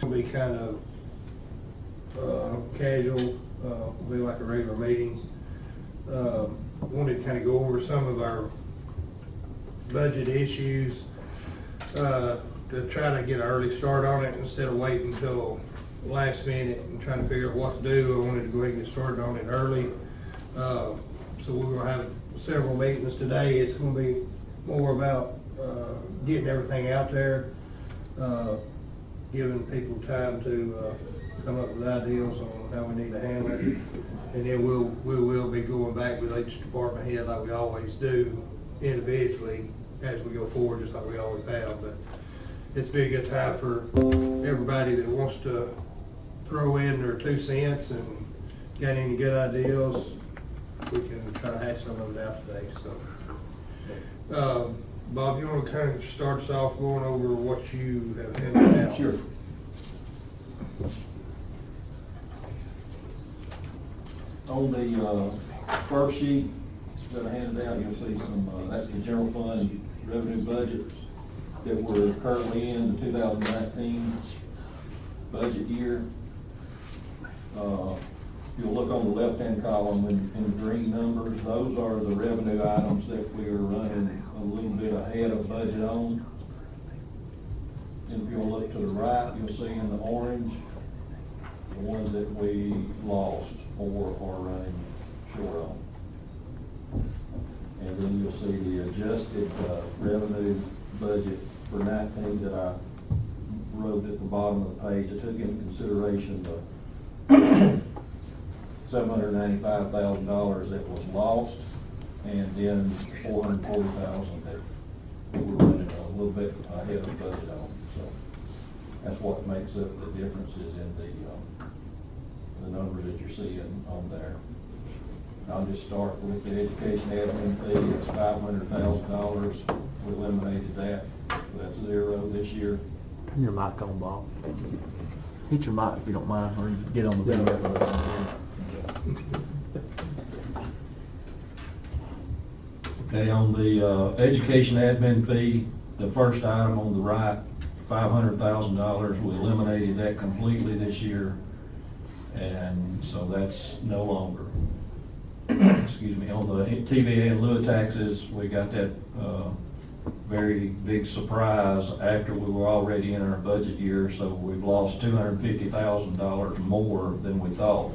It'll be kind of casual, be like a regular meetings. Wanted to kind of go over some of our budget issues, to try to get an early start on it instead of waiting until last minute and trying to figure out what to do. I wanted to go ahead and get started on it early. So we're gonna have several meetings today. It's gonna be more about getting everything out there, giving people time to come up with ideas on how we need to handle it. And then we will be going back with each department head like we always do individually as we go forward, just like we always have. But it's been a good time for everybody that wants to throw in their 2 cents and got any good ideas. We can try to hash some of it out today. So, Bob, you want to kind of start us off going over what you have handed out? Sure. On the first sheet that I handed out, you'll see some, that's the general fund revenue budget that we're currently in the 2019 budget year. You'll look on the left-hand column in the green numbers, those are the revenue items that we are running a little bit ahead of budget on. And if you'll look to the right, you'll see in the orange, the ones that we lost or are running short on. And then you'll see the adjusted revenue budget for 19 that I wrote at the bottom of the page. I took into consideration the $795,000 that was lost, and then $440,000 that we were running a little bit ahead of budget on. So that's what makes up the differences in the numbers that you're seeing on there. I'll just start with the education admin fee. It's $500,000. We eliminated that. That's 0 this year. Turn your mic on, Bob. Hit your mic if you don't mind, or you get on the video. Okay, on the education admin fee, the first item on the right, $500,000, we eliminated that completely this year, and so that's no longer. Excuse me. On the TVA and LUA taxes, we got that very big surprise after we were already in our budget year, so we've lost $250,000 more than we thought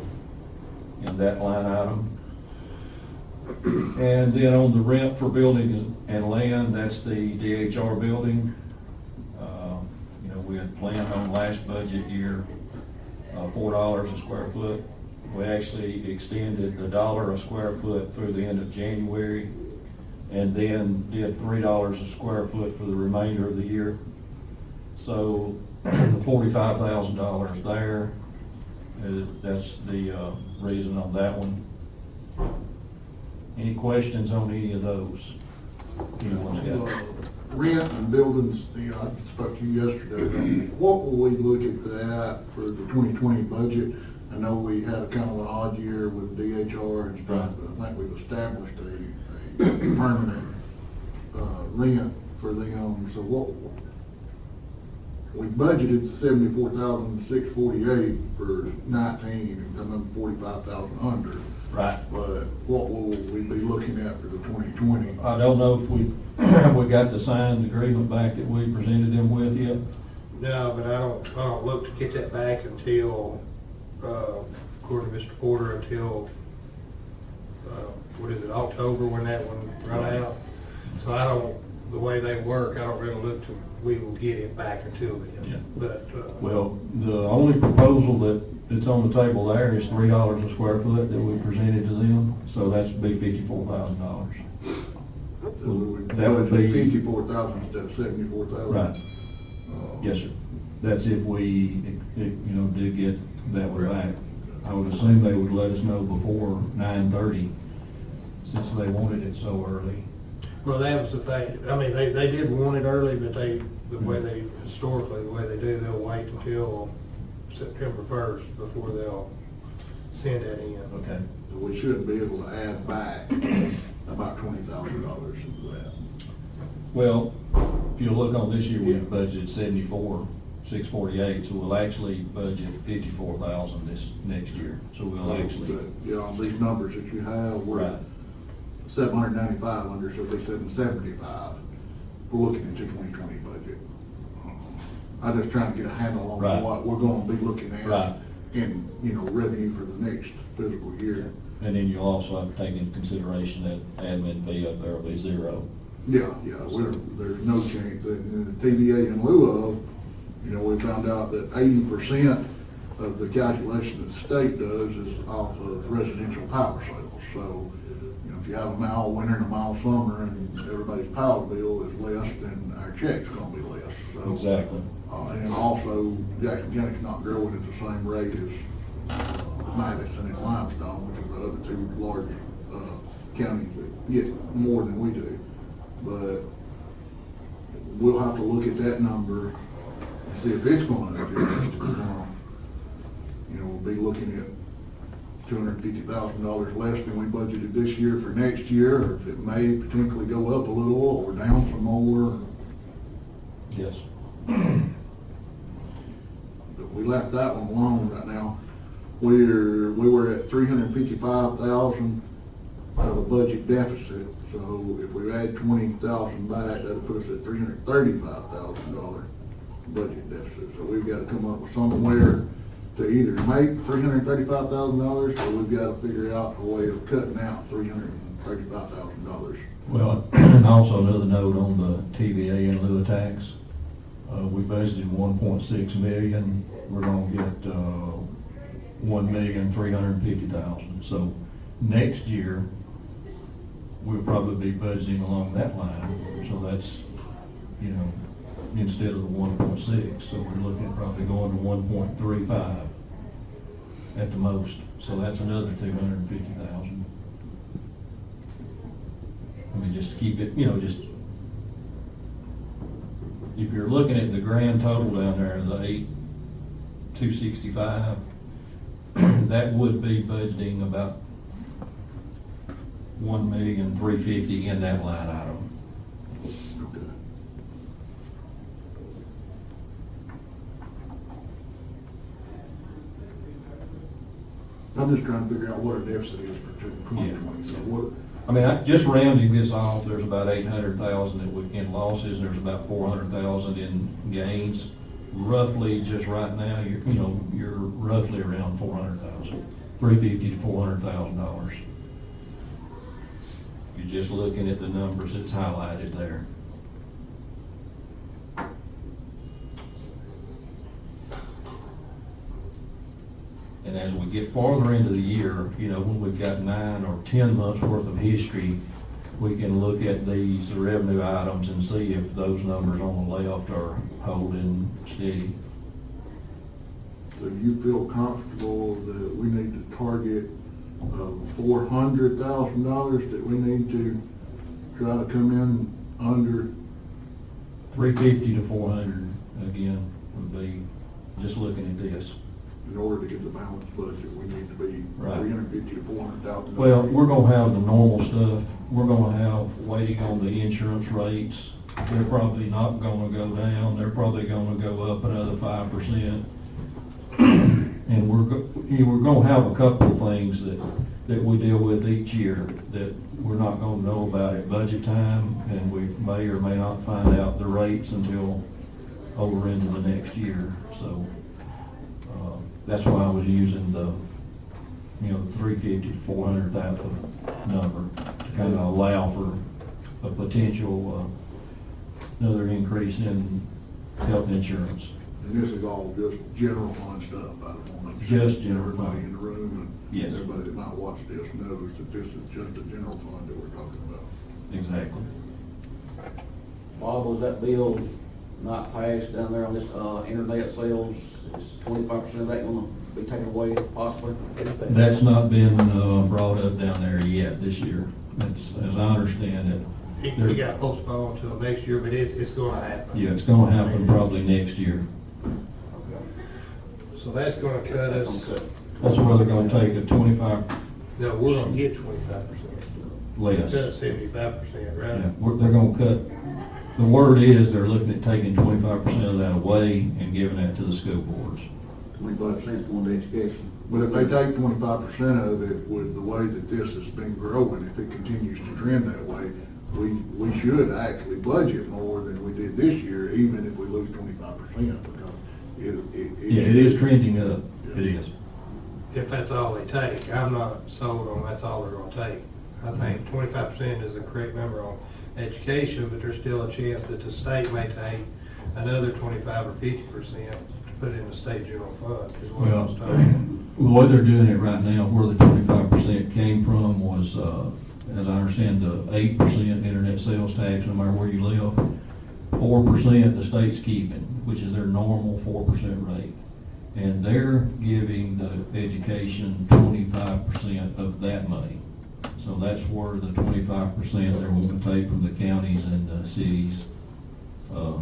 in that line item. And then on the rent for buildings and land, that's the DHR building. You know, we had planned on last budget year $4 a square foot. We actually extended the $1 a square foot through the end of January, and then did $3 a square foot for the remainder of the year. So the $45,000 there, that's the reason on that one. Any questions on any of those? Anyone's got? Rent and buildings, you know, I spoke to you yesterday. What will we look at that for the 2020 budget? I know we had a kind of an odd year with DHR and stuff, but I think we've established a permanent rent for them. So what, we budgeted $74,648 for 19 and come up 45,000 under. Right. But what will we be looking at for the 2020? I don't know if we got the signed agreement back that we presented them with yet. No, but I don't look to get that back until, according to Mr. Porter, until, what is it, October, when that one run out. So I don't, the way they work, I don't really look to, we will get it back until then. Yeah. But, Well, the only proposal that's on the table there is $3 a square foot that we presented to them, so that's be $54,000. So we That would be- budgeted 54,000 instead of 74,000. Right. Yes, sir. That's if we, you know, do get that one back. I would assume they would let us know before 9:30, since they wanted it so early. well, that was the thing. I mean, they did want it early, but the way they, historically, the way they do, they'll wait until September 1st before they'll send that in. Okay. So we should be able to add back about $20,000 into that. Well, if you look on this year, we budgeted 74, 648, so we'll actually budget 54,000 this next year, so we'll actually. Yeah, on these numbers that you have, we're Right. 795 under, so they 775. We're looking at your 2020 budget. I'm just trying to get a handle on Right. what we're gonna be looking at. Right. In, revenue for the next fiscal year. And then you'll also have to take into consideration that admin fee up there will be zero. Yeah, there's no change. And the TVA in lieu of, we found out that 80% of the calculation that the state does is off of residential power sales. So, if you have a mild winter and a mild summer and everybody's power bill is less, then our check's gonna be less, so. Exactly. And also, Jackson County's not growing at the same rate as Madison and Limestone, which are the other two large counties that get more than we do. But we'll have to look at that number and see if it's going to adjust. We'll be looking at $250,000 less than we budgeted this year for next year, or if it may potentially go up a little or down some more. Yes. But we left that one alone right now. We were at 355,000 of a budget deficit. So if we add 20,000 back, that'll put us at $335,000 budget deficit. So we've got to come up with somewhere to either make $335,000, or we've got to figure out a way of cutting out $335,000. Well, and also another note on the TVA in lieu of tax. We budgeted 1.6 million. We're gonna get 1,350,000. So next year, we'll probably be budgeting along that line. So that's, instead of the 1.6. So we're looking at probably going to 1.35 at the most. So that's another 250,000. I mean, just keep it, if you're looking at the grand total down there, the 8,265, that would be budgeting about 1,350,000 in that line item. Okay. I'm just trying to figure out what our deficit is for 2020. So what, I mean, just rounding this off, there's about 800,000 in losses, there's about 400,000 in gains. Roughly, just right now, you're roughly around 400,000, $350,000 to $400,000. You're just looking at the numbers that's highlighted there. And as we get farther into the year, when we've got 9 or 10 months worth of history, we can look at these revenue items and see if those numbers on the left are holding steady. so you feel comfortable that we need to target $400,000 that we need to try to come in under? 350 to 400, again, would be, just looking at this. In order to get the balanced budget, we need to be Right. 350 to 400,000. Well, we're gonna have the normal stuff. We're gonna have waiting on the insurance rates. They're probably not gonna go down. They're probably gonna go up another 5%. And we're gonna have a couple of things that we deal with each year that we're not gonna know about at budget time, and we may or may not find out the rates until over into the next year. So, that's why I was using the, 350 to 400,000 number to kind of allow for a potential, another increase in health insurance. And this is all just general fund stuff. I don't want to make sure Just general everybody fund. in the room and Yes. everybody that might watch this knows that this is just a general fund that we're talking about. Exactly. Bob, was that bill not passed down there on this, internet sales? Is 25% of that gonna be taken away possibly? That's not been, brought up down there yet this year. That's, as I understand it. We got postponed till next year, but it's gonna happen. Yeah, it's gonna happen probably next year. So that's gonna cut us, That's where they're gonna take a 25 no, we're gonna get 25%. less. Cut 75%, Yeah, right? they're gonna cut The word is they're looking at taking 25% of that away and giving that to the school boards. 25% going to education. But if they take 25% of it with the way that this has been growing, if it continues to trend that way, we should actually budget more than we did this year, even if we lose 25%, because Yeah, it is trending up. It is. If that's all they take, I'm not sold on that's all they're gonna take. I think 25% is the correct number on education, but there's still a chance that the state may take another 25 or 50% to put in the state general fund, is what I Well, was told. the way they're doing it right now, where the 25% came from was, as I understand, the 8% internet sales tax, no matter where you live. 4% the state's keeping, which is their normal 4% rate. And they're giving the education 25% of that money. So that's where the 25% they're going to take from the counties and the cities,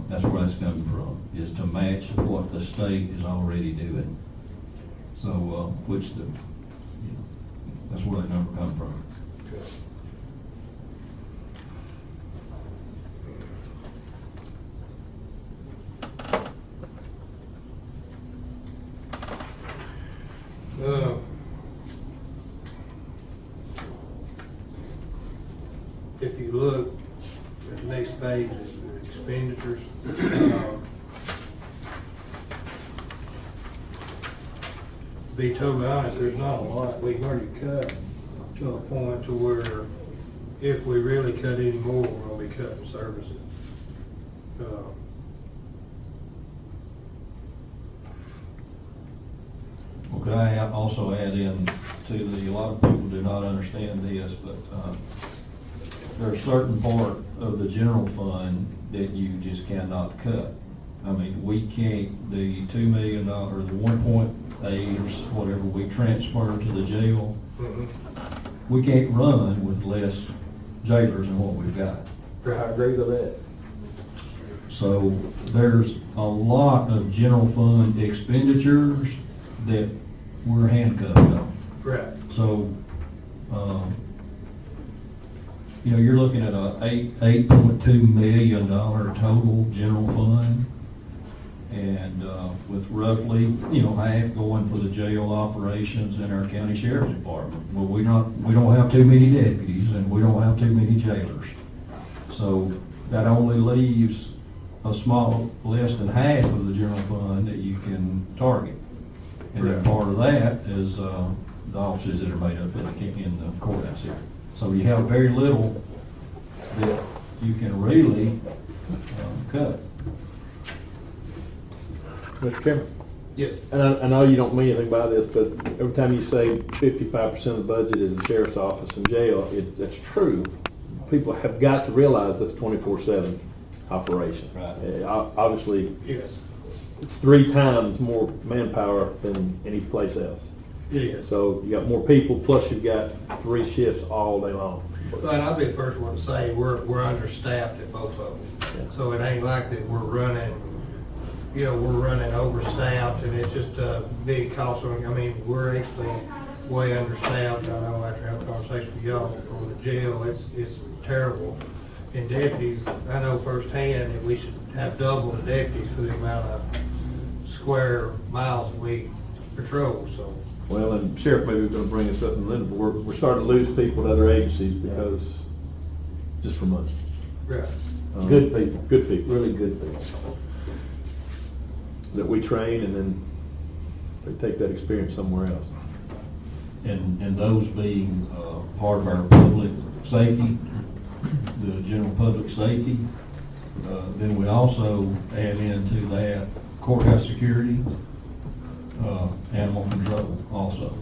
that's where that's coming from, is to match what the state is already doing. So, which the, you know, that's where that number comes from. If you look at the next page, is the expenditures. To be totally honest, there's not a lot we've already cut to a point to where if we really cut any more, we're gonna be cutting services. Okay, I also add in to a lot of people do not understand this, but there's a certain part of the general fund that you just cannot cut. I mean, we can't, the $2 million, the 1.8 or whatever we transfer to the jail, we can't run with less jailers than what we've got. I agree with that. So there's a lot of general fund expenditures that we're handcuffed on. Right. So, you know, you're looking at a $8.2 million total general fund. And, with roughly, you know, half going for the jail operations in our county sheriff's department. Well, we don't have too many deputies and we don't have too many jailers. So that only leaves a small, less than half of the general fund that you can target. And then part of that is, the offices that are made up in the courthouse here. So you have very little that you can really, cut. Mr. Chairman, Yes. and I know you don't mean anything by this, but every time you say 55% of the budget is the sheriff's office and jail, that's true. People have got to realize that's 24/7 operation. Right. Obviously, Yes. it's 3 times more manpower than any place else. It is. So you got more people, plus you've got 3 shifts all day long. But I'll be the first one to say, we're understaffed at both of them. Yeah. So it ain't like that we're running overstaffed and it's just a big cost. I mean, we're actually way understaffed. I know after having a conversation with y'all on the jail, it's terrible. And deputies, I know firsthand that we should have double the deputies for the amount of square miles we patrol, so. Well, and Sheriff maybe was gonna bring us up in a minute, but we're starting to lose people to other agencies because, just for money. Right. Good people, really good people. That we train and then they take that experience somewhere else. And those being, part of our public safety, the general public safety. Then we also add into that courthouse security, animal control also.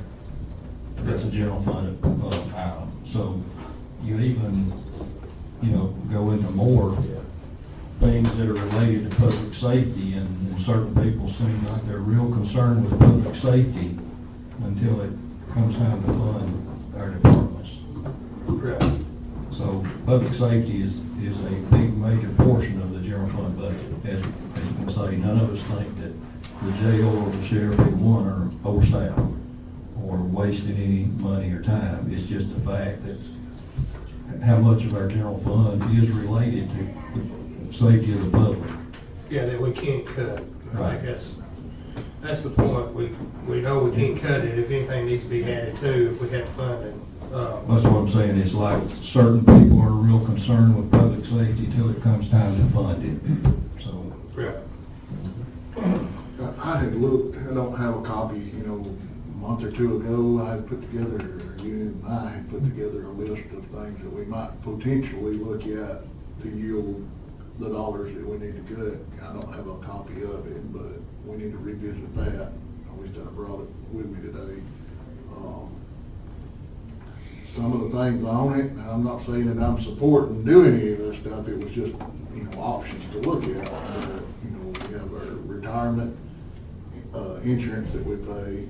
That's a general fund item. So you even, you know, go into more things that are related to public safety, and certain people seem like they're real concerned with public safety until it comes time to fund our departments. Right. So public safety is a big major portion of the general fund budget. As you can say, none of us think that the jail or the sheriff or one are overstaffed or wasting any money or time. It's just the fact that how much of our general fund is related to safety of the public. Yeah, that we can't cut. Right. That's the point. We know we can't cut it. If anything needs to be added to, if we have funding. That's what I'm saying, it's like certain people are real concerned with public safety till it comes time to fund it, so. Yeah. I had looked, I don't have a copy, a month or two ago, I had put together, or you and I had put together a list of things that we might potentially look at to yield the dollars that we need to cut. I don't have a copy of it, but we need to revisit that. I wish I brought it with me today. Some of the things on it, and I'm not saying that I'm supporting doing any of this stuff, it was just, options to look at. We have our retirement, insurance that we pay,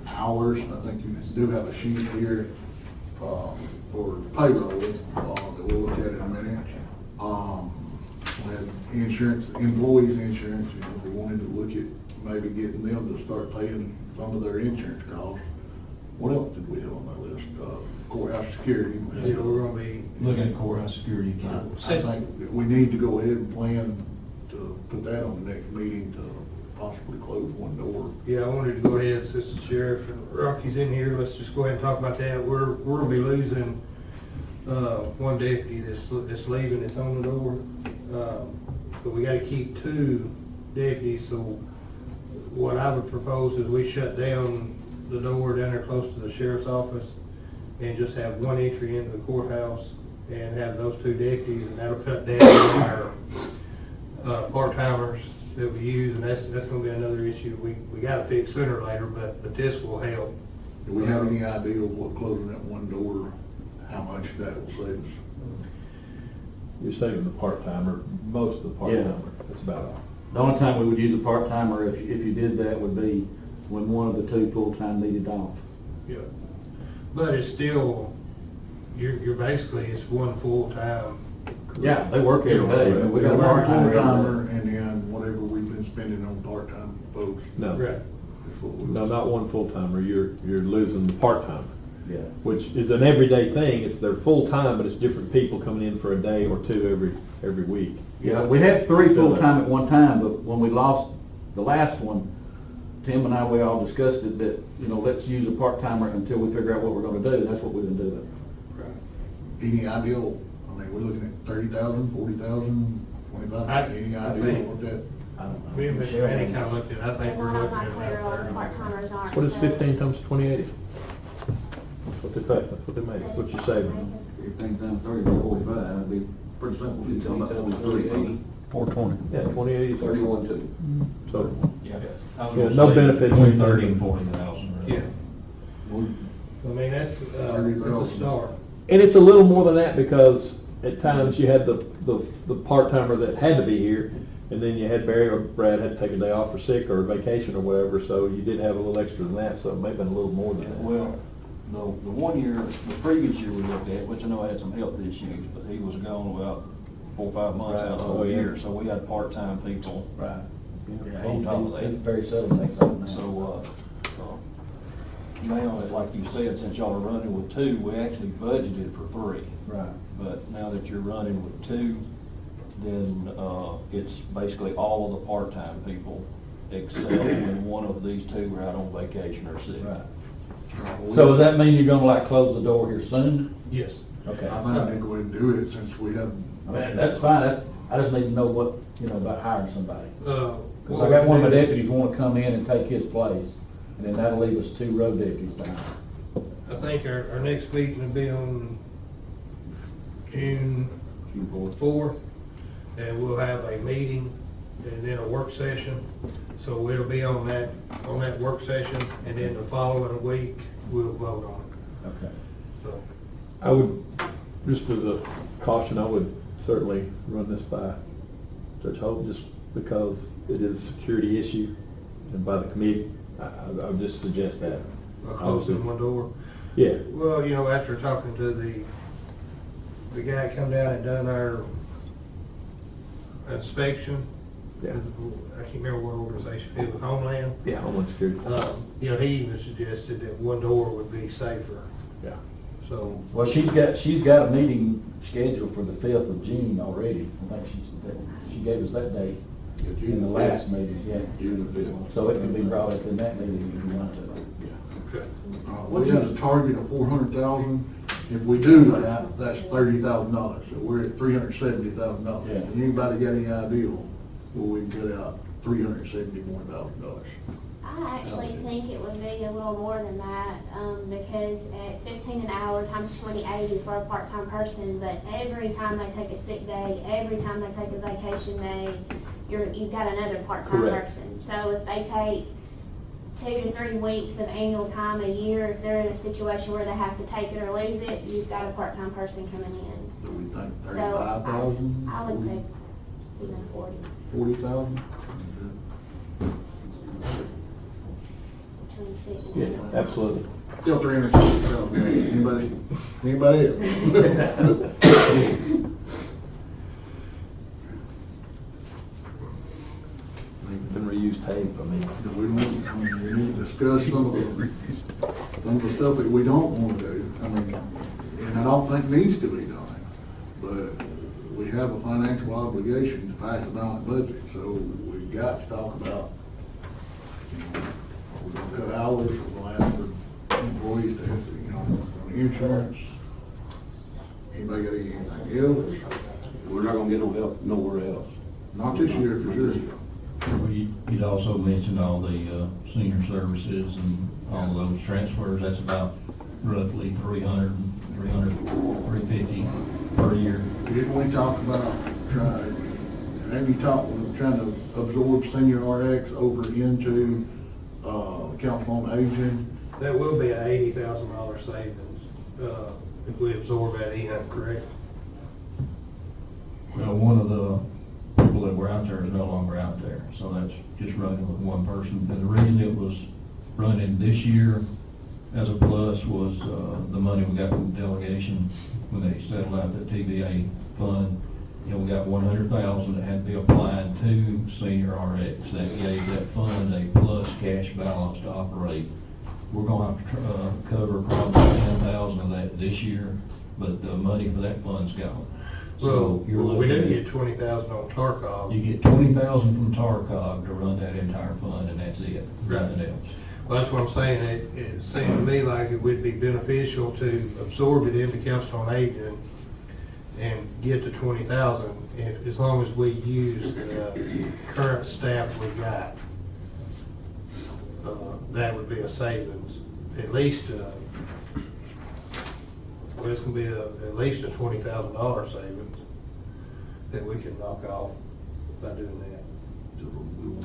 hours, I think you do have a sheet here, for payroll, that we'll look at in a minute. We have insurance, employees' insurance, we wanted to look at maybe getting them to start paying some of their insurance costs. What else did we have on that list? Courthouse security. Yeah, we're gonna be, Looking at courthouse security I cameras. think that we need to go ahead and plan to put that on the next meeting to possibly close one door. yeah, I wanted to go ahead, since the sheriff and Rocky's in here, let's just go ahead and talk about that. We're gonna be losing, one deputy that's leaving, that's on the door. But we gotta keep 2 deputies, so what I would propose is we shut down the door down there close to the sheriff's office and just have one entry into the courthouse and have those 2 deputies, and that'll cut down our, part-timers that we use, and that's gonna be another issue we gotta fix sooner or later, but this will help. Do we have any idea of what closing that one door, how much that will save us? You're saving the part-timer, most of the part-timer, that's about all. The only time we would use a part-timer if you did that would be when one of the 2 full-time needed off. Yeah. But it's still, you're basically, it's one full-time. Yeah, they work every day. I mean, we got a part-timer. Full-timer, and then whatever we've been spending on part-time folks. No, Right. is what we- no, not one full-timer, you're losing the part-timer, Yeah. which is an everyday thing, it's their full-time, but it's different people coming in for a day or 2 every week. Yeah, we had 3 full-time at one time, but when we lost the last one, Tim and I, we all discussed it, that, let's use a part-timer until we figure out what we're gonna do, and that's what we've been doing. Any idea, we're looking at 30,000, 40,000, 25,000, any I idea think- what that? I don't know. Me and Mr. Manny kinda looked at it, I think we're Well, I'm looking not at clear on about what 30. part-timers are. What is so- 15 times 2080? That's what they pay, that's what they make, that's what you're saving. 15 times 30 is 45, it'd be pretty simple. 15 times 30, 80. 420. Yeah, 2080 is 31 too. So, Yeah. I was Yeah, gonna no say benefits. Between 30 and 40,000. really. Yeah, I mean, that's a start. and it's a little more than that because at times you had the part-timer that had to be here, and then you had Barry or Brad had to take a day off for sick or vacation or whatever, so you did have a little extra than that, so it may have been a little more than that. Well, the 1 year, the previous year we looked at, which I know had some health issues, but he was gone about 4 or 5 months out of the Right. Oh, whole yeah. year, so we had part-time people. Right. On top of that. He's very seldom makes up now. So, now, like you said, since y'all are running with 2, we actually budgeted for 3. Right. But now that you're running with 2, then, it's basically all of the part-time people, except when one of these 2 are out on vacation or sick. Right. So does that mean you're gonna close the door here soon? Yes. Okay. I think I need to go ahead and do it since we have. I mean, that's fine, I just need to know what, about hiring somebody. 'Cause I Well, got one of my deputies wanna come in and take his place, and then that'll leave us 2 road deputies behind. I think our next meeting will be on June June 4th, and we'll have a meeting and then a work session. So it'll be on that work session, and then the following week, we'll vote on it. Okay. So, I would, just as a caution, I would certainly run this by Judge Holt, just because it is a security issue, and by the committee, I would just suggest that. closing one door. Yeah, Well, after talking to the guy come down and done our inspection, yeah, I can't remember what organization, it was Homeland. yeah, Homeland Security, He even suggested that one door would be safer, yeah. so. Well, she's got a meeting scheduled for the 5th of June already. I think she gave us that date in the last meeting, yeah. June the 5th. So it can be brought up in that meeting if you want to. Okay. We have a target of 400,000. If we do that, that's $30,000. So we're at $370,000. Yeah. Anybody got any idea where we can cut out $370,000? I actually think it would be a little more than that, because at 15 an hour times 2080 for a part-time person, but every time they take a sick day, every time they take a vacation day, you've got another part-time Correct. person. So if they take 2 to 3 weeks of annual time a year, if they're in a situation where they have to take it or lose it, you've got a part-time person coming in. Do we think So 35,000? I would say even 40. 40,000? Between sick and Yeah, annual. absolutely. Still $360,000. Anybody else? Been reused tape, I mean. We need to discuss some of the stuff that we don't want to do. I mean, and I don't think needs to be done, but we have a financial obligation to pass a balanced budget, so we've got to talk about, we're gonna cut hours, we're gonna ask for employees to have, on insurance. Anybody got anything else? We're not gonna get no help nowhere else. Not this year, for sure. You'd also mentioned all the senior services and all those transfers. That's about roughly 300, 350 per year. Didn't we talk about trying to absorb senior RX over into, council on aging? That will be an $80,000 savings, if we absorb that in, correct? Well, one of the people that were out there is no longer out there, so that's just running with one person. And the reason it was running this year as a plus was the money we got from the delegation when they settled out the TVA fund. You know, we got 100,000 that had to be applied to senior RX. That gave that fund a plus cash balance to operate. We're gonna have to cover probably 10,000 of that this year, but the money for that fund's gone. So you're We looking did at- get 20,000 on Tarkov. You get 20,000 from TARCOG to run that entire fund, and that's it, nothing else. Well, that's what I'm saying, it seemed to me like it would be beneficial to absorb it into council on aging and get to 20,000, as long as we use the current staff we got. That would be a savings, at least, well, it's gonna be at least a $20,000 savings that we can knock off by doing that.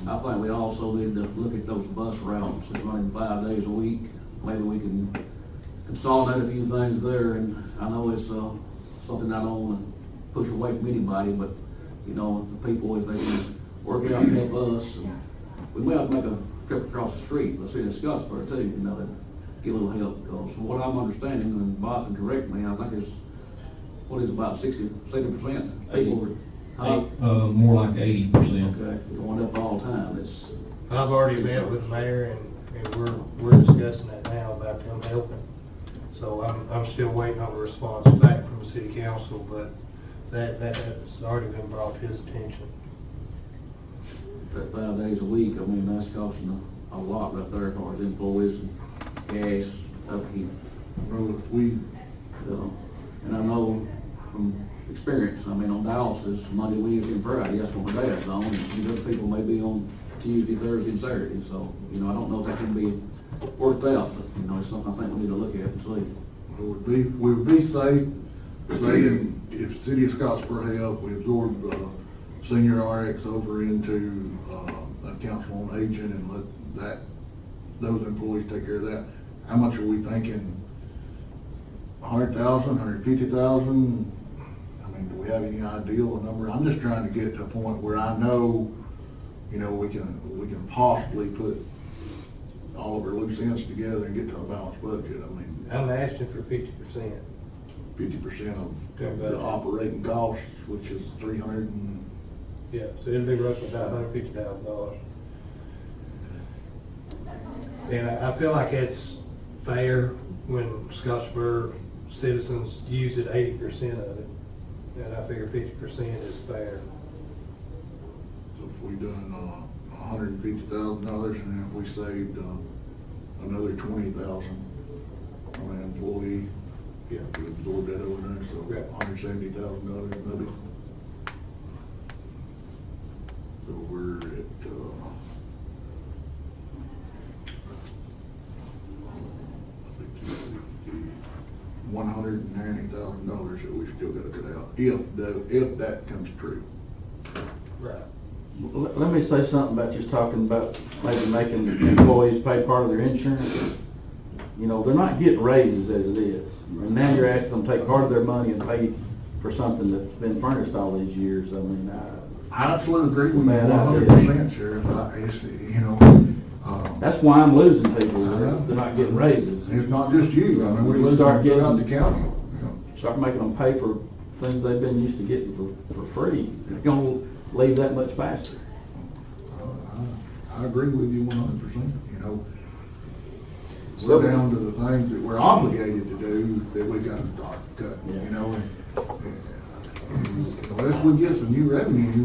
I think we also need to look at those bus routes, that's running 5 days a week. Maybe we can consolidate a few things there, and I know it's, something I don't want to push away from anybody, but, if the people, if they can work out and help us, and we may have to make a trip across the street, let's see, in Scottsboro too, to get a little help, because from what I'm understanding, and Bob can correct me, I think it's, what is it, about 70% people are, More like 80%. okay, going up all the time, I've already met with the mayor and we're discussing that now about them helping. So I'm still waiting on a response back from the city council, but that has already been brought to his attention. that 5 days a week, I mean, that's costing a lot right there for the employees and gas, upkeep. Well, if we, And I know from experience, I mean, on dialysis, Monday, Wednesday, and Friday, that's when my dad's on, and other people may be on Tuesday, Thursday, and Saturday, so, I don't know if that can be worked out, but, it's something I think we need to look at and see. we would be safe saying if City of Scottsboro help, we absorb, senior RX over into, a council on aging and let those employees take care of that. How much are we thinking? 100,000, 150,000? I mean, do we have any idea of a number? I'm just trying to get to a point where I know, we can possibly put all of our loose ends together and get to a balanced budget. I mean, I'm asking for 50%. 50% of the operating costs, which is 300 and, Yeah, so it'll be roughly about $150,000. And I feel like it's fair when Scottsboro citizens use it 80% of it. and I figure 50% is fair. So if we done, $150,000, and if we saved, another 20,000 on an employee, Yeah. we absorb that over there, so Right. $170,000 maybe. So we're at, $190,000 that we still gotta cut out, if that comes true. Right. Let me say something about just talking about maybe making the employees pay part of their insurance. You know, they're not getting raises as it is. And now you're asking them to take part of their money and pay for something that's been furnished all these years. I mean, I absolutely agree with you Bad idea. 100%, Sheriff. It's, you know, that's why I'm losing people. They're not getting raises. it's not just you. I mean, we We lose start throughout the getting- county. You know. Start making them pay for things they've been used to getting for free. They're gonna leave that much faster. I agree with you 100%, you know. We're down to the things that we're obligated to do that we got to start cutting, you know. And unless we get some new revenue,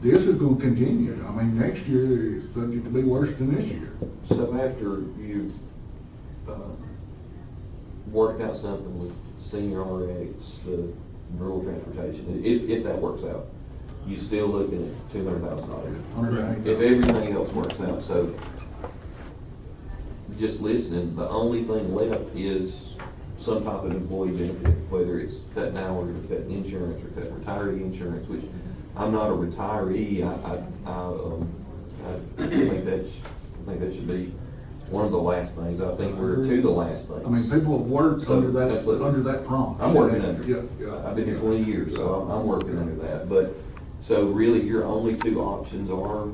this is gonna continue. I mean, next year is subject to be worse than this year. So after you worked out something with senior RX, the rural transportation, if that works out, you still looking at $200,000. If everything else works out, so just listening, the only thing left is some type of employee benefit, whether it's cutting hours or cutting insurance or cutting retiree insurance, which I'm not a retiree. I think that should be one of the last things. I think we're to the last things. I mean, people have worked So, under absolutely. that promise. I'm working under it. Yeah. I've been here 20 years, so I'm working under that. But, so really, your only two options are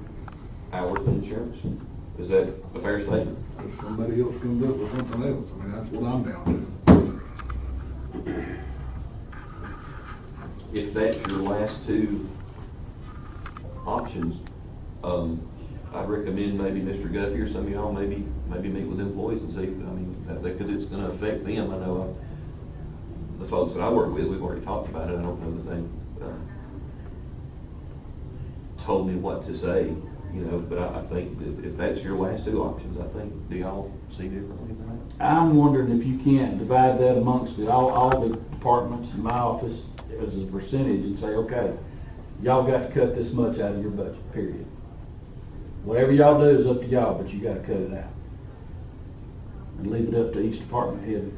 hours and insurance. Is that a fair statement? If somebody else can do it with something else, I mean, that's what I'm down to. If that's your last two options, I'd recommend maybe Mr. Guffey or some of y'all maybe meet with employees and see, I mean, because it's gonna affect them. I know the folks that I work with, we've already talked about it. I don't know that they told me what to say, you know, but I think if that's your last two options, I think, do y'all see differently than that? I'm wondering if you can't divide that amongst all the departments in my office as a percentage and say, okay, y'all got to cut this much out of your budget, period. Whatever y'all do is up to y'all, but you got to cut it out. And leave it up to each department head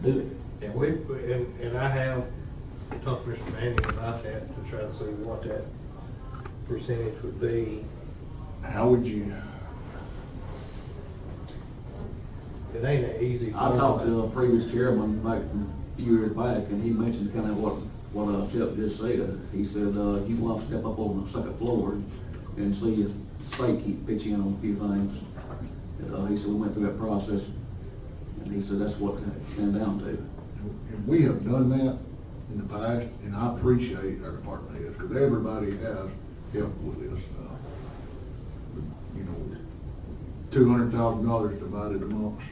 to do it. And I have talked to Mr. Manning about that to try to see what that percentage would be. How would you, It ain't an easy. I talked to a previous chairman back a few years back, and he mentioned kind of what Chip just said. He said, you want to step up on the second floor and see if the state keep pitching in on a few things. He said, we went through that process, and he said, that's what it came down to. and we have done that in the past, and I appreciate our department heads, because everybody has helped with this. You know, $200,000 divided amongst,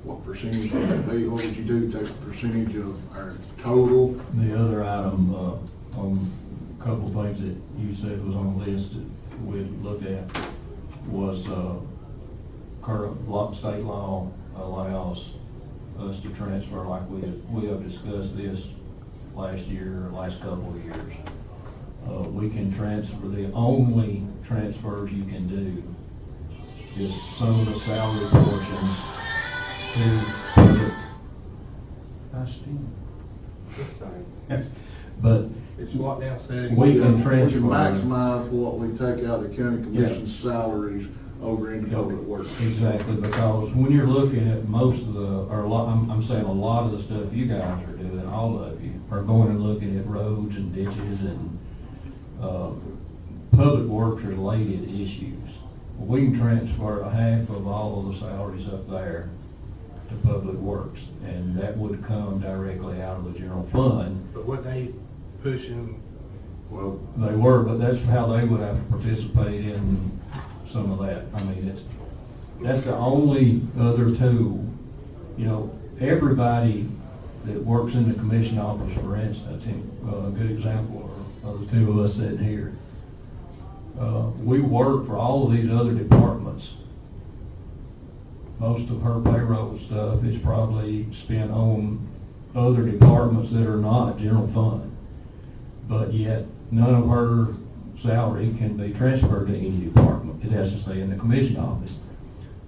what percentage would that be? What would you do, take a percentage of our total? The other item, on a couple of things that you said was on the list that we'd look at was, current state law allows us to transfer, like we have discussed this last year, last couple of years. We can transfer, the only transfers you can do is some of the salary portions to, Sorry. but It's what now said. we can We transfer. can maximize what we take out of the county commission's salaries over into public works. Exactly, because when you're looking at most of the, or a lot, I'm saying a lot of the stuff you guys are doing, all of you, are going and looking at roads and ditches and, public works related issues. We can transfer a half of all of the salaries up there to public works, and that would come directly out of the general fund. But what they pushing, Well, They were, but that's how they would have to participate in some of that. I mean, that's the only other tool. You know, everybody that works in the commission office, for instance, a good example are the two of us sitting here. We work for all of these other departments. Most of her payroll stuff is probably spent on other departments that are not general fund. But yet, none of her salary can be transferred to any department. It has to stay in the commission office.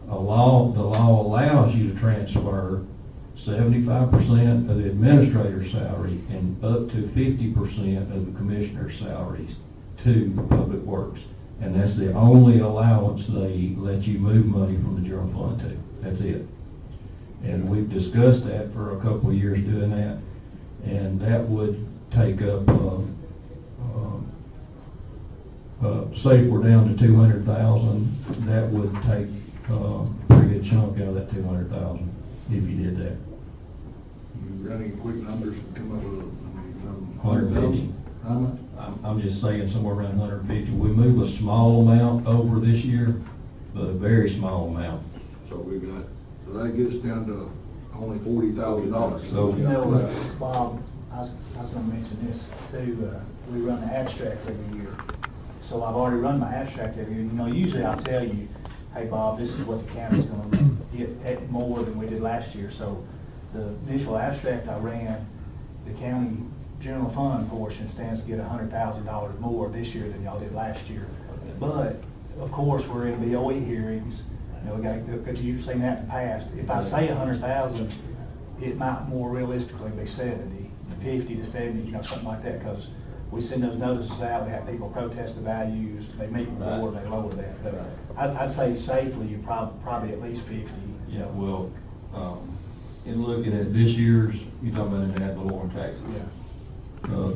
The law allows you to transfer 75% of the administrator's salary and up to 50% of the commissioner's salaries to Public Works. And that's the only allowance they let you move money from the general fund to. That's it. And we've discussed that for a couple of years doing that. And that would take up, say if we're down to 200,000, that would take a pretty good chunk out of that 200,000 if you did that. You got any quick numbers to come up with, 150. How much? I'm just saying somewhere around 150. We move a small amount over this year, but a very small amount. So we've got, So that gets down to only $40,000. So- You know, Bob, I was gonna mention this too, we run an abstract every year. So I've already run my abstract every year. You know, usually I'll tell you, hey, Bob, this is what the county's gonna get more than we did last year. So the initial abstract I ran, the county general fund portion stands to get $100,000 more this year than y'all did last year. But, of course, we're in BOE hearings, you know, we got to, because you've seen that in the past. If I say 100,000, it might more realistically be 70, 50 to 70, you know, something like that, because we send those notices out, we have people protest the values, they meet with the board, they lower that. But I'd say safely, you probably at least 50. Yeah, well, in looking at this year's, you're talking about an ad valorem taxes. Yeah.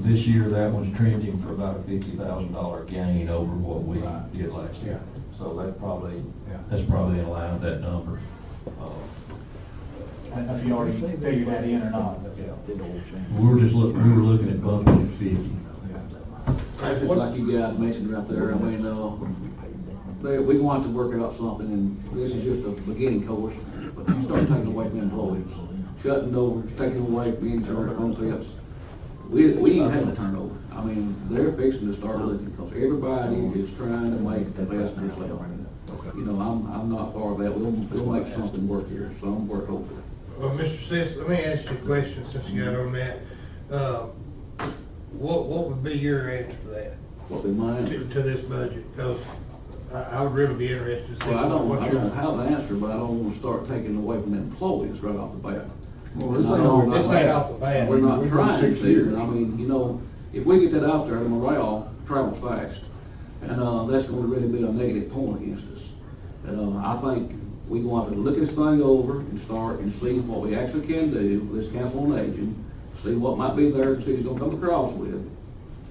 This year, that one's trending for about a $50,000 gain over what we Right. did last year. So that's probably Yeah. in line with that number. I don't know if you already figured that in or not, but yeah. We were looking at bumping it to 50. That's just like you guys mentioned right there, I mean, we want to work out something, and this is just a beginning course, but you start taking away from employees, shutting doors, taking away from insurance benefits. We ain't having a turnover. I mean, they're fixing to start looking, because everybody is trying to make the best of themselves. You know, I'm not far of that, we'll make something work here, so I'm working hopefully. Well, Mr. Sis, let me ask you a question since you got on that. What would be your answer to that, What be my answer? to this budget? Because I would really be interested to see Well, I don't what your. have the answer, but I don't want to start taking away from the employees right off the bat. Well, And I know this ain't off the bat. We're not We've been trying 6 to, years. but I mean, you know, if we get that out there, the morale travels fast. And, that's going to really be a negative point against us. And, I think we want to look this thing over and start and see what we actually can do with this council on aging, see what might be there, the city's gonna come across with.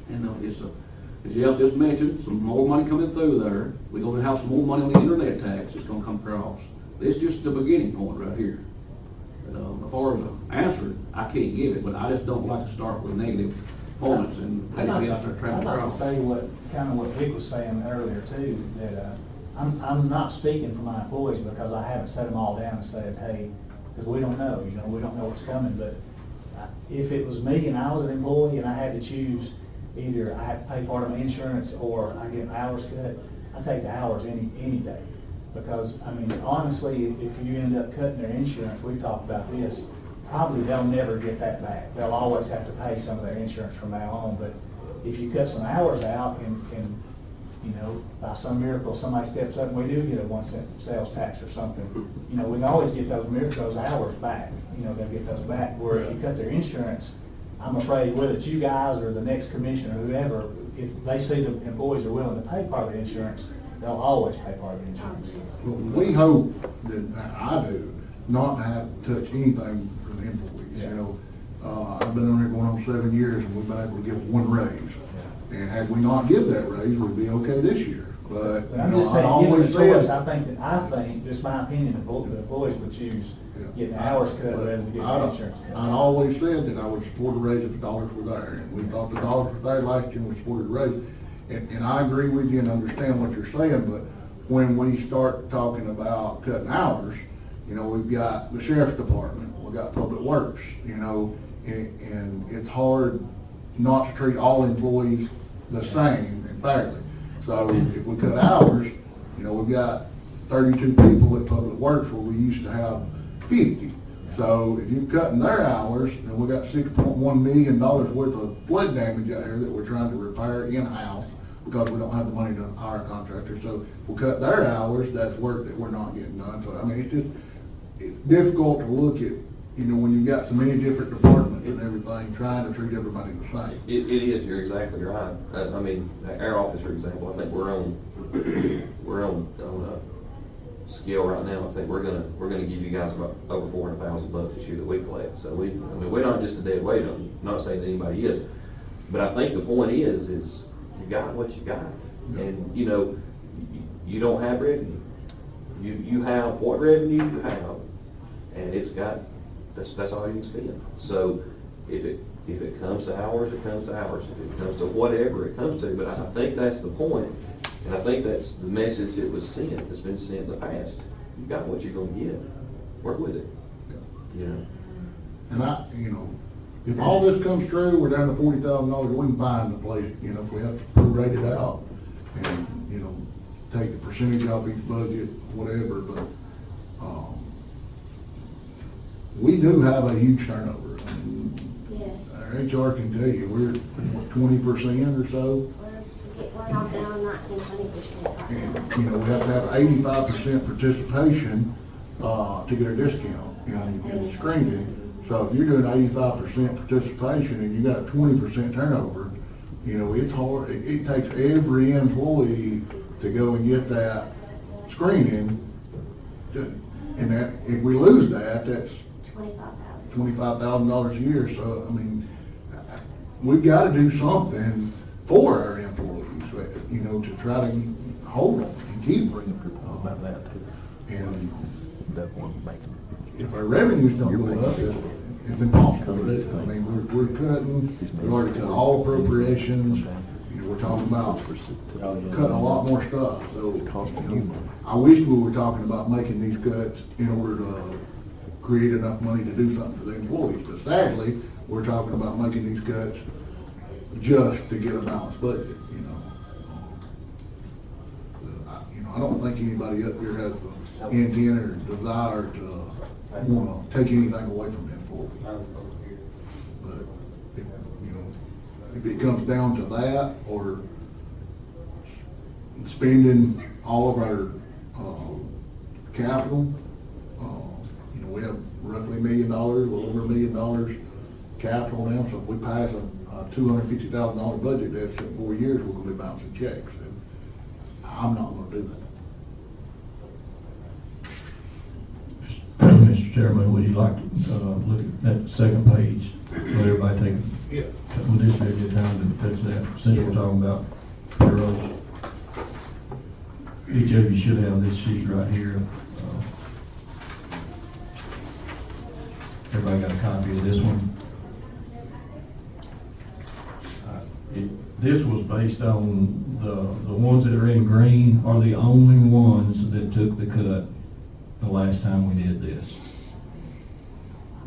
And, as Jeff just mentioned, some more money coming through there. We're gonna have some more money on the internet tax that's gonna come across. This is just the beginning point right here. As far as an answer, I can't give it, but I just don't like to start with negative points and I'd let it like be out there to, traveling I'd like to across. say what Vic was saying earlier too, that, I'm not speaking for my employees because I haven't set them all down and said, hey, because we don't know, you know, we don't know what's coming, but if it was me and I was an employee and I had to choose, either I had to pay part of my insurance or I get hours cut, I'd take the hours any day. Because, I mean, honestly, if you end up cutting their insurance, we've talked about this, probably they'll never get that back. They'll always have to pay some of their insurance from now on, but if you cut some hours out and you know, by some miracle, somebody steps up and we do get a 1 cent sales tax or something, you know, we can always get those hours back. You know, they'll get those back. Where if you cut their insurance, I'm afraid whether it's you guys or the next commissioner or whoever, if they see the employees are willing to pay part of the insurance, they'll always pay part of the insurance. We hope that, I do, not to have to touch anything for the employees, you Yeah. know. I've been on here going on 7 years, and we've been able to give one raise. And had we not give that raise, we'd be okay this year. But, But I'm you just know, I saying, given always the choice, said, I think, just my opinion, the employees would choose getting the hours cut rather than getting the insurance cut. I'd always said that I would support a raise if the dollars were there. And we thought the dollars were there last year, and we supported a raise. And I agree with you and understand what you're saying, but when we start talking about cutting hours, You know, we've got the sheriff's department, we've got public works, you know, and it's hard not to treat all employees the same and fairly. So if we cut hours, you know, we've got 32 people at public works where we used to have 50. So if you're cutting their hours, and we got $6.1 million worth of flood damage out here that we're trying to repair in-house because we don't have the money to hire a contractor. So if we cut their hours, that's work that we're not getting done. So, I mean, it's difficult to look at, you know, when you've got so many different departments and everything, trying to treat everybody the same. It is, you're exactly right. I mean, our office, for example, I think we're on a scale right now. I think we're gonna give you guys about over $400,000 this year that we collect. So we're not just a dead weight on you. Not saying that anybody is, but I think the point is you got what you got, and you know, you don't have revenue. You have what revenue you have, and it's got, that's all you can spend. So if it comes to hours, it comes to hours. If it comes to whatever it comes to, but I think that's the point, and I think that's the message that was sent, that's been sent in the past. You got what you're gonna get. Work with it. You know. And you know, if all this comes true, we're down to $40,000, we can find the place, you know, if we have to prorate it out and, you know, take the percentage off each budget, whatever, but, we do have a huge turnover. I mean, Yes. our HR can tell you, we're, what, 20% or so? We're not down 19-20% right And, now. you know, we have to have 85% participation, to get a discount, you know, in screening. So if you're doing 85% participation and you got a 20% turnover, you know, it's hard, it takes every employee to go and get that screening. And that, if we lose that, that's $25,000 a year. So, I mean, we've got to do something for our employees, you know, to try to hold them and keep them. About that too. And That one making. if our revenues don't go up, it's impossible to do. I mean, we're cutting, we've already cut all appropriations. You know, we're talking about cutting a lot more stuff. So, you know, I wish we were talking about making these cuts in order to create enough money to do something for the employees. But sadly, we're talking about making these cuts just to get a balanced budget, you know. I don't think anybody up here has the intent or desire to want to take anything away from the employees. But, if, you know, if it comes down to that, or spending all of our, capital, you know, we have roughly $1 million, a little over $1 million capital now, so if we pass a $250,000 budget deficit in 4 years, we're gonna be bouncing checks, and I'm not gonna do that. Mr. Chairman, would you like to look at that second page? Let everybody take, would this be a good time to touch that, since we're talking about payrolls? Each of you should have this sheet right here. Everybody got a copy of this one? This was based on the ones that are in green are the only ones that took the cut the last time we did this.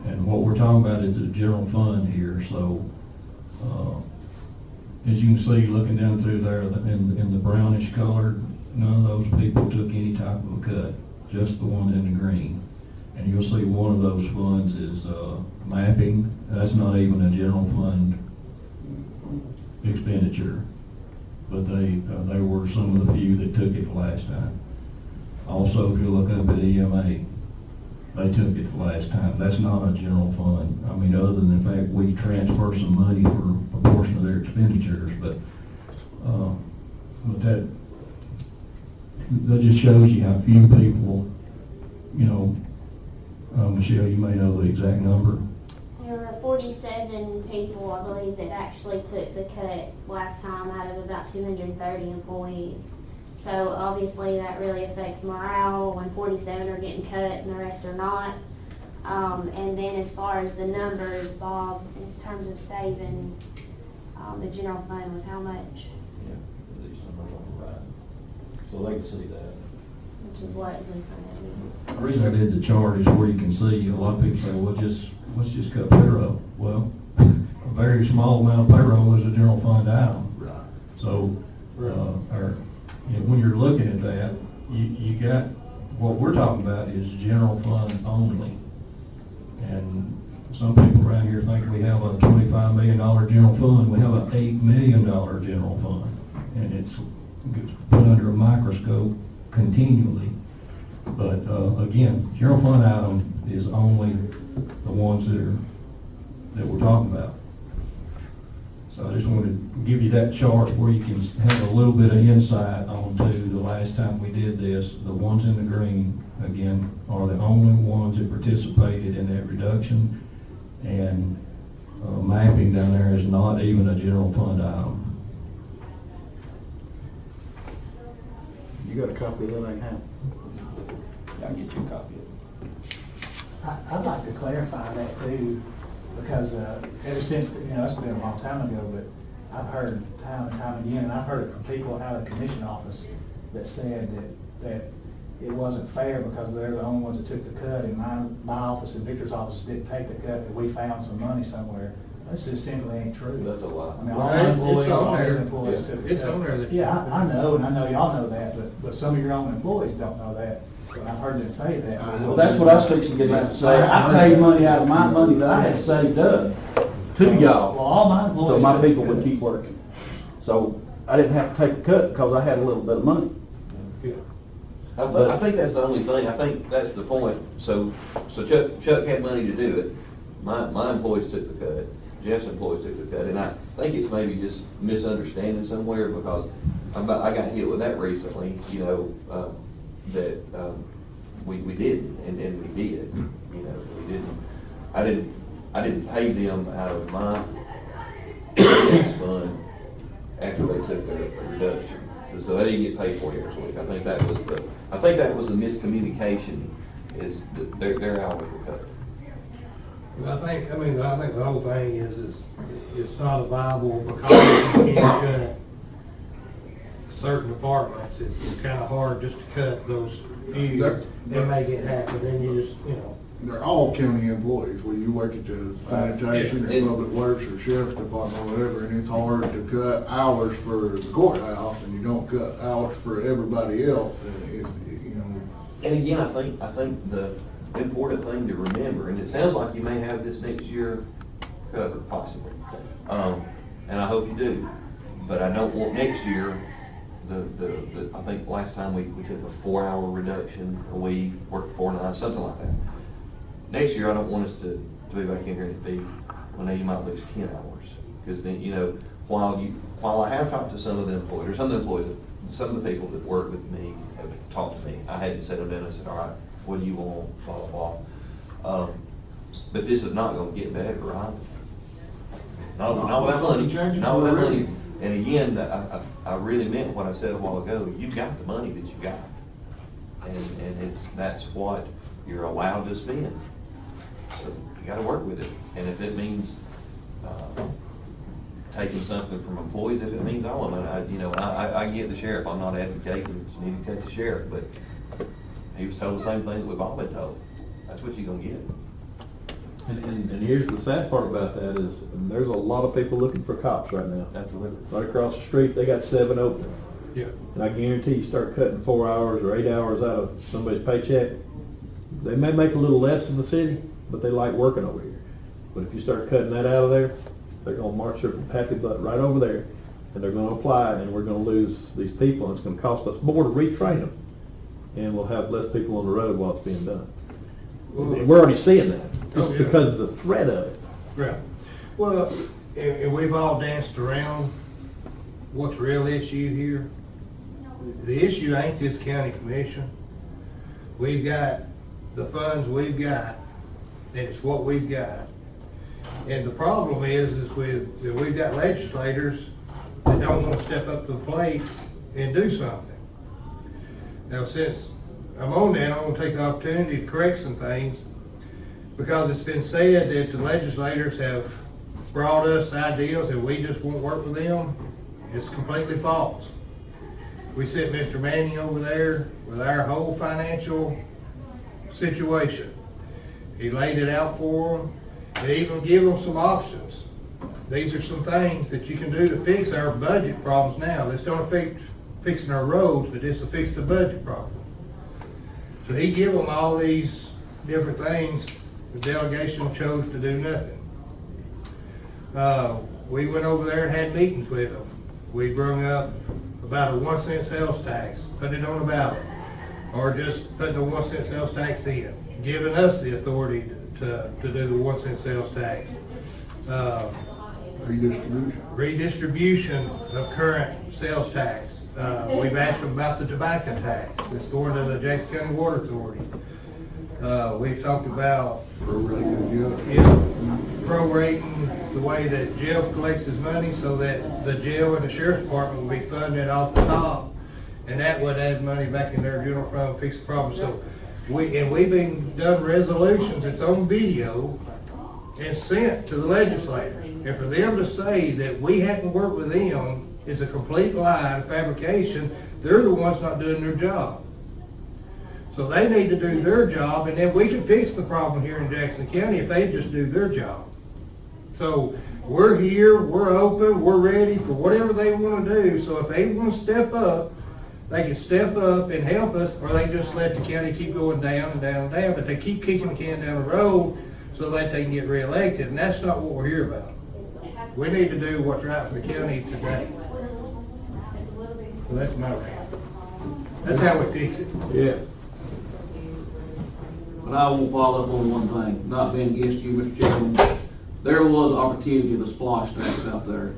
And what we're talking about is the general fund here, so, as you can see, looking down through there, in the brownish colored, none of those people took any type of a cut, just the ones in the green. And you'll see one of those funds is, mapping. That's not even a general fund expenditure, but they were some of the few that took it the last time. Also, if you look up at EMA, they took it the last time. That's not a general fund. I mean, other than the fact we transfer some money for a portion of their expenditures, but that just shows you how few people, you know, Michelle, you may know the exact number. There were 47 people, I believe, that actually took the cut last time out of about 230 employees. So obviously that really affects morale when 47 are getting cut and the rest are not. And then as far as the numbers, Bob, in terms of saving, the general fund was how much? Yeah, these numbers on the right. So they can see that. which is what is in front of you. The reason I did the chart is where you can see, a lot of people say, well, let's just cut payroll. Well, a very small amount of payroll is a general fund item. Right. So, when you're looking at that, you got, what we're talking about is general fund only. And some people around here think we have a $25 million general fund. We have an $8 million general fund. And it's put under a microscope continually. But, again, general fund item is only the ones that we're talking about. So I just wanted to give you that chart where you can have a little bit of insight onto the last time we did this. The ones in the green, again, are the only ones that participated in that reduction. And mapping down there is not even a general fund item. You got a copy of that right now? I'll get you a copy of it. I'd like to clarify that too, because ever since, it's been a long time ago, but I've heard time and time again, and I've heard it from people out of the commission office that said that it wasn't fair because they're the only ones that took the cut, and my office and Victor's office didn't take the cut, that we found some money somewhere. This just simply ain't true. That's a lie. I mean, Well, all it's employees, on all his there. employees Yeah. took the It's cut. on there that- Yeah, I know, and I know y'all know that, but some of your own employees don't know that. And I've heard them say that. Well, that's what I was fixing to get back to say. I paid money out of my money that I had saved up to Well, y'all, all my employees. so my took the people would cut. keep working. So I didn't have to take a cut because I had a little bit of money. I think that's the only thing, I think that's the point. So Chuck had money to do it, my employees took the cut, Jeff's employees took the cut, and I think it's maybe just misunderstanding somewhere, because I got hit with that recently, that we didn't, and we did, we didn't. I didn't pay them out of my index fund after they took the reduction. So they didn't get paid 40 hours a week. I think that was the miscommunication, is that their hours were cut. Well, I think the whole thing is it's not a viable, because you can't cut certain departments. It's kind of hard just to cut those few and make it happen, then you just, They're all county employees, whether you work at the sanitation Yeah. or public works or sheriff's department or whatever, and it's hard to cut hours for the courthouse, and you don't cut hours for everybody else, and it's. And again, I think the important thing to remember, and it sounds like you may have this next year covered possibly, and I hope you do, but I don't want next year, I think last time we took a 4-hour reduction a week, worked 4 nights, something like that. Next year, I don't want us to be back in here and be, well, now you might lose 10 hours. Because then, while I have talked to some of the employees, or some of the employees, some of the people that work with me have talked to me, I had to sit them down and said, all right, what do you want, blah, blah, blah. But this is not gonna get better, right? Not without money, not without money. And again, I really meant what I said a while ago, you've got the money that you got. And that's what you're allowed to spend. So you gotta work with it. And if it means, taking something from employees, if it means all of it, I get the sheriff, I'm not advocating that you need to cut the sheriff, but he was told the same thing that we've all been told. That's what you're gonna get. And here's the sad part about that is, there's a lot of people looking for cops right now. Absolutely. Right across the street, they got 7 openings. Yeah. And I guarantee you start cutting 4 hours or 8 hours out of somebody's paycheck, they may make a little less in the city, but they like working over here. But if you start cutting that out of there, they're gonna march their happy butt right over there, and they're gonna apply, and we're gonna lose these people, and it's gonna cost us more to retrain them. And we'll have less people on the road while it's being done. And we're already seeing that, just Oh, yeah. because of the threat of it. Right. Well, and we've all danced around what's the real issue here. The issue ain't this county commission. We've got the funds we've got, and it's what we've got. And the problem is that we've got legislators that don't want to step up to the plate and do something. Now, since I'm on that, I want to take the opportunity to correct some things, because it's been said that the legislators have brought us ideas and we just won't work with them. It's completely false. we sent Mr. Manning over there with our whole financial situation. He laid it out for them, and even give them some options. These are some things that you can do to fix our budget problems now. This don't affect fixing our roads, but this will fix the budget problem. So he give them all these different things. The delegation chose to do nothing. We went over there and had meetings with them. We brung up about a 1 cent sales tax, put it on the ballot, or just putting a 1 cent sales tax in, giving us the authority to do the 1 cent sales tax. Redistribution of current sales tax. We've asked them about the tobacco tax. It's going to the Jackson County Water Authority. We've talked about prorating the way that jail collects his money so that the jail and the sheriff's department will be funding it off the top, and that would add money back in their general fund and fix the problem. So we've been done resolutions, it's on video, and sent to the legislators. And for them to say that we haven't worked with them is a complete lie and fabrication. They're the ones not doing their job. So they need to do their job, and then we can fix the problem here in Jackson County if they just do their job. So we're here, we're open, we're ready for whatever they want to do. So if they want to step up, they can step up and help us, or they just let the county keep going down and down and down, but they keep kicking the can down the road so that they can get reelected, and that's not what we're here about. We need to do what's right for the county today. So that's my rant. That's how we fix it. Yeah. But I will follow up on one thing, not being against you, Mr. Chairman. There was opportunity to splosh tax out there.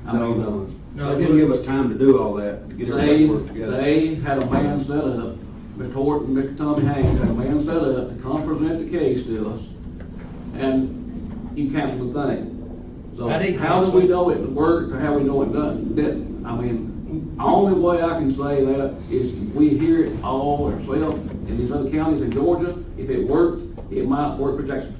I mean, They didn't give us time to do all that, to get everybody to work together. They had a man set up, Mr. Horton, Mr. Tommy Haynes had a man set up to come present the case to us, and you canceled the thing. So I didn't how do cancel we it. know it worked, or how we know it didn't? I mean, the only way I can say that is we hear it all ourselves in these other counties in Georgia. If it worked, it might work for Jackson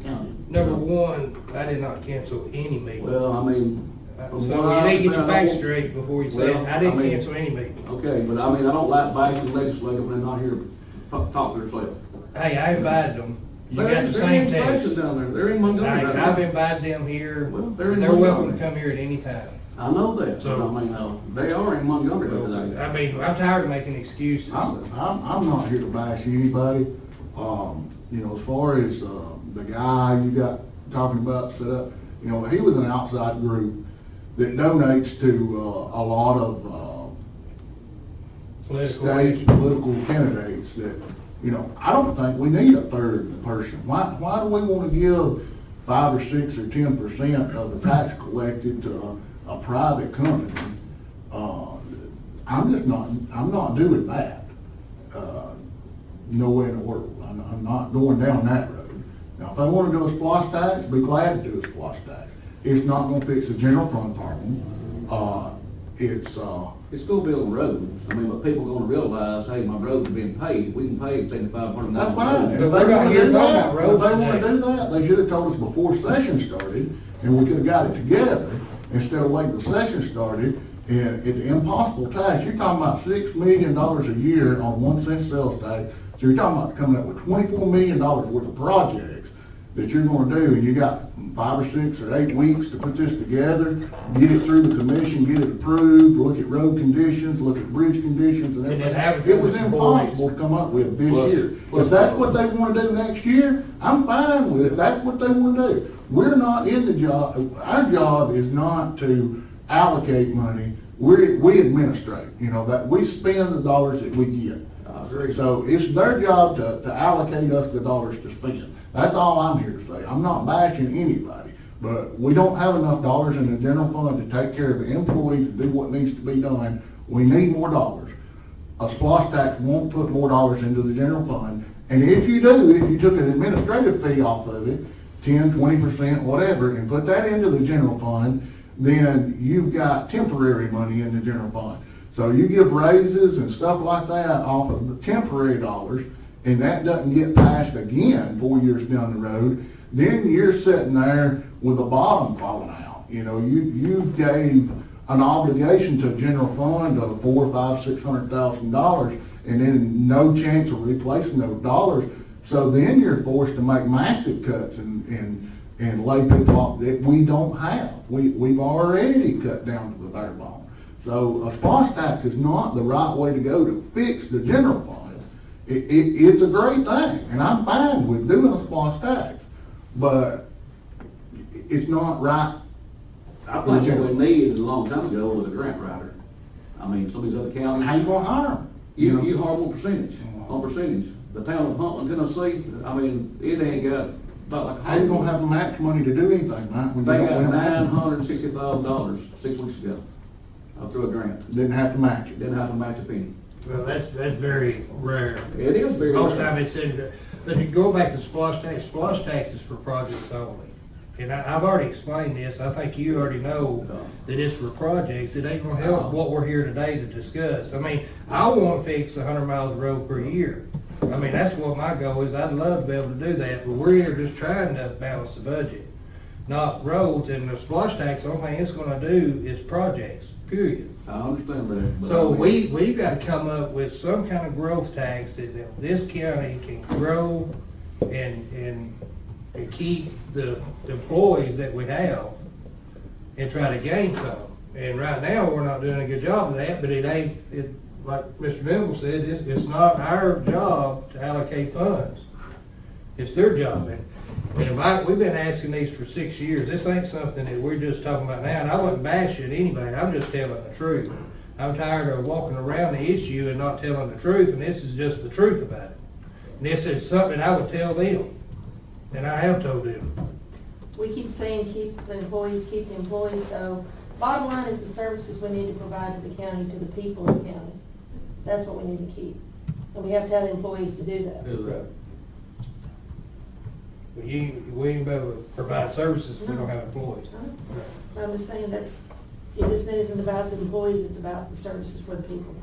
County. Number one, I did not cancel any meeting. Well, I mean. from So what you I need to get your understand, facts straight before you say it. Well, I didn't I mean- cancel any meeting. Okay, but I mean, I don't like bashing legislators when they're not here to talk to themselves. Hey, I invited them. You They're- got the they're same in text. Texas down there. They're in Montgomery. right now. I've invited them here. Well, they're in They're welcome to Montgomery. come here at any time. I know that, So- but I mean, they are in Montgomery today. I mean, I'm tired of making excuses. I'm not here to bash anybody. You know, as far as, the guy you got talking about set up, you know, he was an outside group that donates to, a lot of, state political candidates that, you know, I don't think we need a third person. Why do we want to give 5 or 6 or 10% of the tax collected to a private company? I'm not doing that. No way in the world. I'm not going down that road. Now, if they want to do a splosh tax, be glad to do a splosh tax. It's not going to fix the general fund problem. It's still building roads. I mean, but people are gonna realize, hey, my road's being paved. We can pave $7,500. That's fine. If they But we're not want to here do talking that, about if roads they want to today. do that, they should have told us before session started, and we could have got it together, instead of waiting till session started. And it's impossible tax. You're talking about $6 million a year on 1 cent sales tax. So you're talking about coming up with $24 million worth of projects that you're gonna do, and you got 5 or 6 or 8 weeks to put this together, get it through the commission, get it approved, look at road conditions, look at bridge conditions, and And then everything. have it It was for 4 weeks. impossible to come up with this Plus- year. plus- If that's what they wanna do next year, I'm fine with it, if that's what they wanna do. We're not in the job, our job is not to allocate money, we administrate, you know, that we spend the dollars that we get. So it's their job to allocate us the dollars to spend. That's all I'm here to say. I'm not bashing anybody, but we don't have enough dollars in the general fund to take care of the employees and do what needs to be done. We need more dollars. A splosh tax won't put more dollars into the general fund. And if you do, if you took an administrative fee off of it, 10, 20%, whatever, and put that into the general fund, then you've got temporary money in the general fund. So you give raises and stuff like that off of the temporary dollars, and that doesn't get passed again 4 years down the road, then you're sitting there with the bottom falling out. You know, you gave an obligation to general fund of $400,000, $500,000, $600,000, and then no chance of replacing those dollars. So then you're forced to make massive cuts and lay people off that we don't have. We've already cut down to the bare bone. So a SPOS tax is not the right way to go to fix the general fund. It's a great thing, and I'm fine with doing a SPOS tax, but it's not right. I think what we needed a long time ago was a grant writer. I mean, some of these other counties. How you gonna hire them? You hire on percentage. The town of Huntland, Tennessee, I mean, it ain't got about like. How you gonna have match money to do anything, Mike? when you They don't got have- $960,000 6 weeks ago, through a grant. Didn't have to match it. Didn't have to match a penny. Well, that's very rare. It is very Most rare. time it's in, but you go back to SPOS tax is for projects only. And I've already explained this, I think you already know that it's for projects, it ain't gonna help what we're here today to discuss. I mean, I wanna fix 100 miles of road per year. I mean, that's what my goal is, I'd love to be able to do that, but we're here just trying to balance the budget, not roads, and the SPOS tax, the only thing it's gonna do is projects, period. I understand that. but So I mean, we've got to come up with some kind of growth tax that this county can grow and keep the employees that we have and try to gain some. And right now, we're not doing a good job of that, but it ain't, like Mr. Venable said, it's not our job to allocate funds. It's their job. And we've been asking these for 6 years. This ain't something that we're just talking about now, and I wouldn't bash it anybody. I'm just telling the truth. I'm tired of walking around the issue and not telling the truth, and this is just the truth about it. And this is something I would tell them, and I have told them. We keep saying keep the employees, so bottom line is the services we need to provide to the county, to the people of the county. That's what we need to keep. And we have to have employees to do that. We ain't be able to provide services if we don't have employees. I'm just saying it isn't about the employees, it's about the services for the people.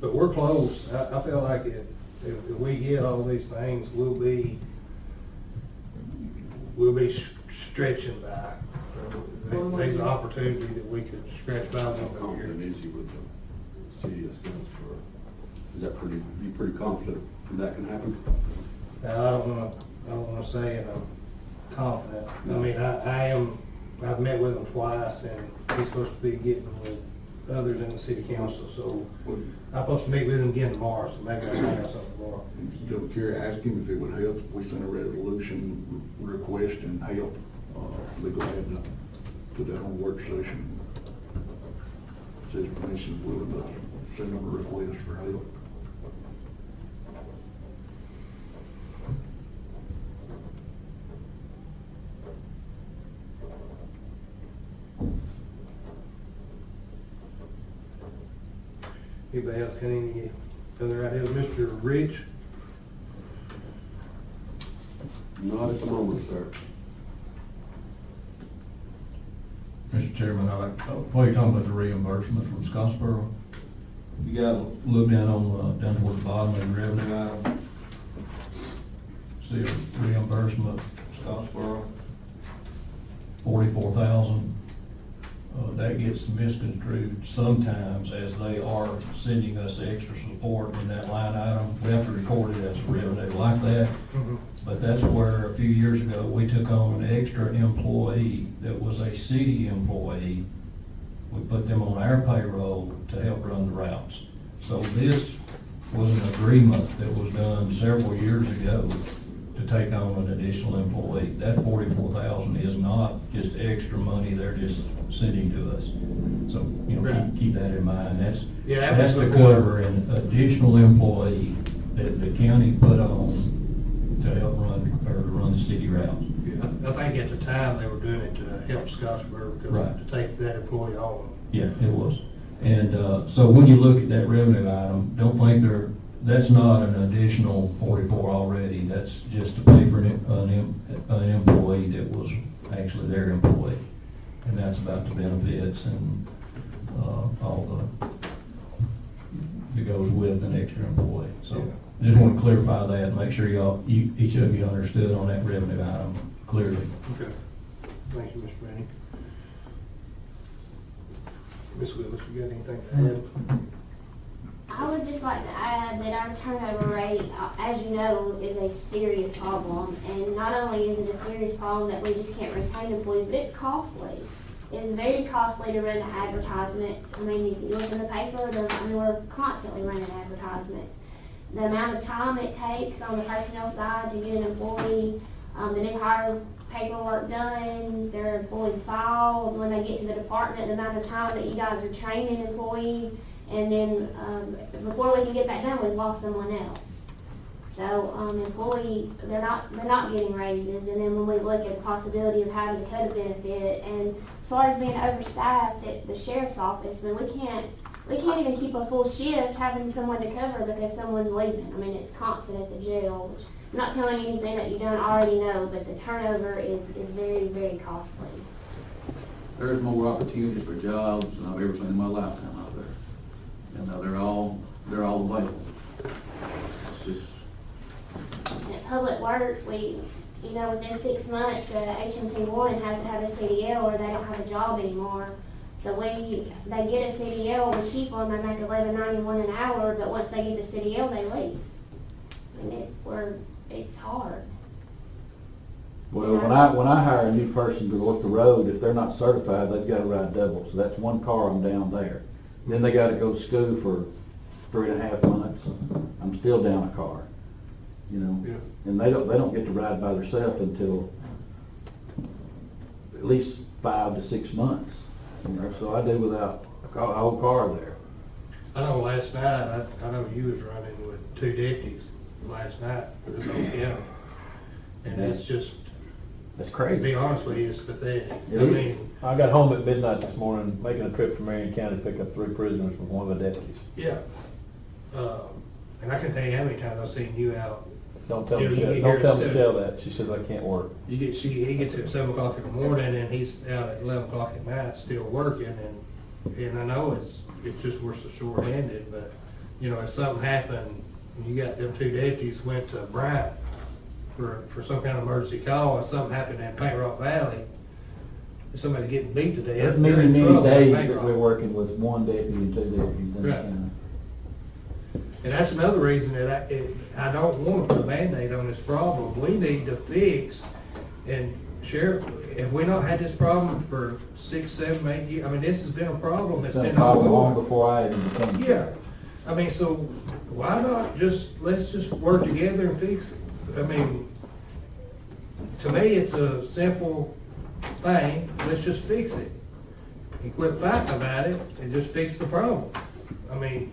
But we're close. I feel like if we get all these things, we'll be stretching by. There's an opportunity that we could scratch by How over here. confident is you with the city of Scottsboro? Is that you pretty confident that can happen? Now, I don't wanna say it, I'm confident. I mean, I've met with him twice, and he's supposed to be getting with others in the city council, so I'm supposed to meet with him again tomorrow, so maybe I'll find out something tomorrow. Joe Kerry asked him if it would help if we sent a resolution requesting help. Be glad to put that on work session. Says permission would send them a request for help. Anybody else got any other ideas? Mr. Rich? Not at the moment, sir. Mr. Chairman, while you're talking about the reimbursement from Scottsboro, you got to look down toward the bottom of the revenue item. See reimbursement, Scottsboro, 44,000. That gets misconstrued sometimes as they are sending us extra support in that line item. We have to record it as revenue like that. But that's where a few years ago, we took on an extra employee that was a city employee. We put them on our payroll to help run the routes. So this was an agreement that was done several years ago to take on an additional employee. That 44,000 is not just extra money they're just sending to us. So, keep that in mind. That's to cover an additional employee that the county put on to help run the city routes. I think at the time they were doing it to help Scottsboro, Right. to take that employee on. Yeah, it was. And so when you look at that revenue item, don't think that's not an additional 44 already. That's just to pay for an employee that was actually their employee. And that's about the benefits and all that goes with an extra employee. So I just want to clarify that and make sure each of you understood on that revenue item clearly. Okay. Thank you, Mr. Manning. Ms. Willis, you got anything to add? I would just like to add that our turnover rate, as you know, is a serious problem. And not only is it a serious problem that we just can't retain employees, but it's costly. It's very costly to run advertisements. I mean, if you look in the paper, we're constantly running advertisements. The amount of time it takes on the personnel side to get an employee, the new hire paperwork done, their employee file, when they get to the department, the amount of time that you guys are training employees, and then before we can get that done, we've lost someone else. So employees, they're not getting raises, and then when we look at the possibility of having to cut a benefit, and as far as being overstaffed at the sheriff's office, I mean, we can't even keep a full shift having someone to cover because someone's leaving. I mean, it's constant at the jail, which I'm not telling you anything that you don't already know, but the turnover is very, very costly. There's more opportunities for jobs than I've ever seen in my lifetime out there. And they're all available. It's just, At Public Works, within 6 months, HMC1 has to have a CDL or they don't have a job anymore. So they get a CDL, we keep them, they make $11.91 an hour, but once they get the CDL, they leave. I mean, it's hard. Well, when I hire a new person to work the road, if they're not certified, they've got to ride double, so that's one car I'm down there. Then they got to go to school for 3.5 months, I'm still down a car, Yeah. And they don't get to ride by themselves until at least 5 to 6 months, so I do without a whole car there. I know last night, I know you was running with 2 deputies last night for this whole county. And it's just, That's to crazy. be honest with you, it's pathetic. It I is. mean, I got home at midnight this morning, making a trip from Marion County to pick up 3 prisoners from one of the deputies. yeah. And I can tell you how many times I've seen you out. Don't tell Yeah, you Michelle, get don't here tell at 7. Michelle that. She says I can't work. He gets at 7 o'clock in the morning and he's out at 11 o'clock at night still working, and I know it's just we're so short-handed, but, if something happened, and you got them 2 deputies went to Bryant for some kind of emergency call, and something happened in Paint Rock Valley, somebody getting beat to death. There's they're many, in many trouble in days Paint that Rock. we're working with 1 deputy and 2 deputies in the Right. county. And that's another reason that I don't want to put a Band-Aid on this problem. We need to fix, and Sheriff, have we not had this problem for 6, 7, 8 years? I mean, this has been a problem that's It's been a been problem long ongoing. before I even became. Yeah, I mean, so why not let's just work together and fix it? I mean, to me, it's a simple thing, let's just fix it. And quit fighting about it and just fix the problem. I mean,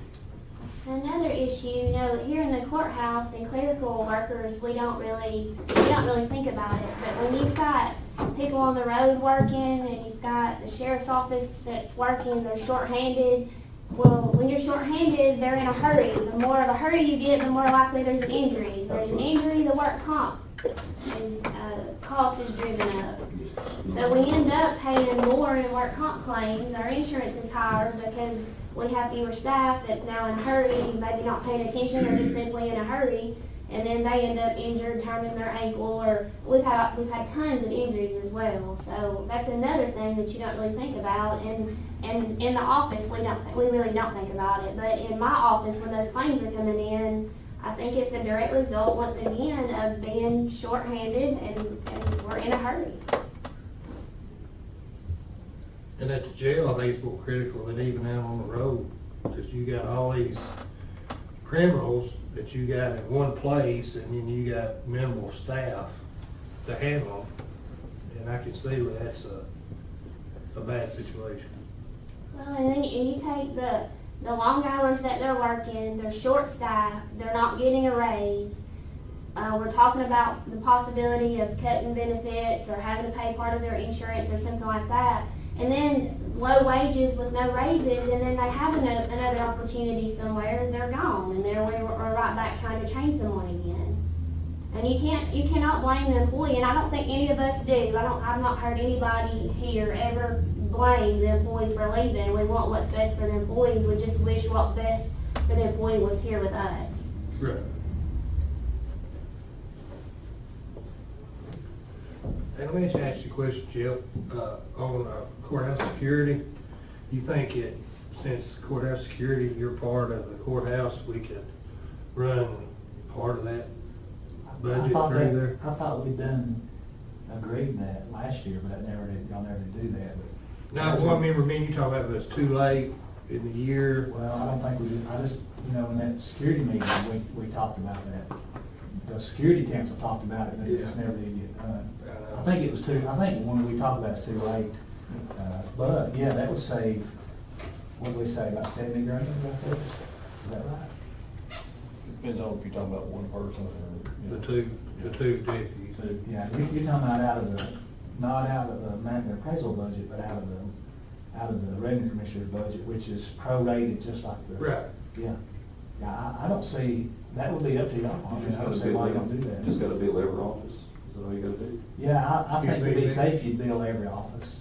Another issue, here in the courthouse and clerical workers, we don't really think about it. But when you've got people on the road working and you've got the sheriff's office that's working, they're shorthanded. Well, when you're shorthanded, they're in a hurry. The more of a hurry you get, the more likely there's an injury. There's an injury, the work comp cost is driven up. So we end up paying more in work comp claims. Our insurance is higher because we have fewer staff that's now in a hurry, maybe not paying attention or just simply in a hurry, and then they end up injured, turning their ankle, or we've had tons of injuries as well. So that's another thing that you don't really think about. And in the office, we really don't think about it. But in my office, when those claims are coming in, I think it's a direct result, once again, of being shorthanded and we're in a hurry. and at the jail, I think it's more critical than even out on the road, because you got all these criminals that you got in one place, and then you got minimal staff to handle them. And I can see where that's a bad situation. Well, and then you take the long hours that they're working, they're short-staffed, they're not getting a raise. We're talking about the possibility of cutting benefits or having to pay part of their insurance or something like that. And then low wages with no raises, and then they have another opportunity somewhere, they're gone, and we're right back trying to train someone again. And you cannot blame the employee, and I don't think any of us do. I've not heard anybody here ever blame the employee for leaving. We want what's best for the employees. We just wish what's best for the employee was here with us. Right. And let me just ask you a question, Jeff, on courthouse security. you think it, since courthouse security, you're part of the courthouse, we could run part of that budget through there? I thought we'd agreed that last year, but y'all never did do that. No, well, I remember me and you talking about it was too late in the year. Well, I don't think we did, I just, in that security meeting, we talked about that. The security council talked about it, but it just never did get done. I think it was I think when we talked about it's too late. But, yeah, that would save, what did we say, about 70 grand right there? Is that right? Depends on if you're talking about one person or, The two deputies. Yeah, you're talking about not out of the magnet appraisal budget, but out of the revenue commissioner's budget, which is prorated just like the. Right. Yeah. Yeah, I don't see, that would be up to y'all. I mean, I don't see why you don't do that. Just gotta bill every office, is that all you gotta do? Yeah, I think it'd be safe you'd bill every office.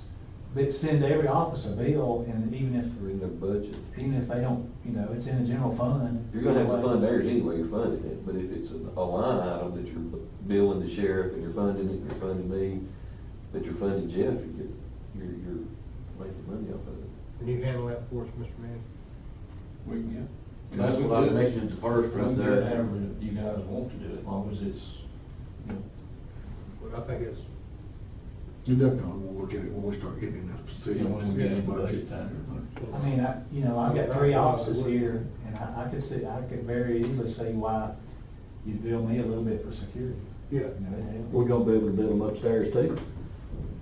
But send every office a bill, and even In their budget. if they don't, it's in the general fund. You're gonna have to fund theirs anyway, you're funding it, but if it's a line item that you're billing the sheriff and you're funding it, you're funding me, that you're funding Jeff, you're making money off of it. Can you handle that for us, Mr. Manning? we can get. That's what I mentioned first right there. However you guys want to do it, as long as it's, Well, I think it's, You definitely want to look at it when we start getting in that position. when we get into budget time. I mean, I've got 3 offices here, and I could very easily see why you'd bill me a little bit for security. yeah. It'd help. We're gonna be able to build them upstairs too.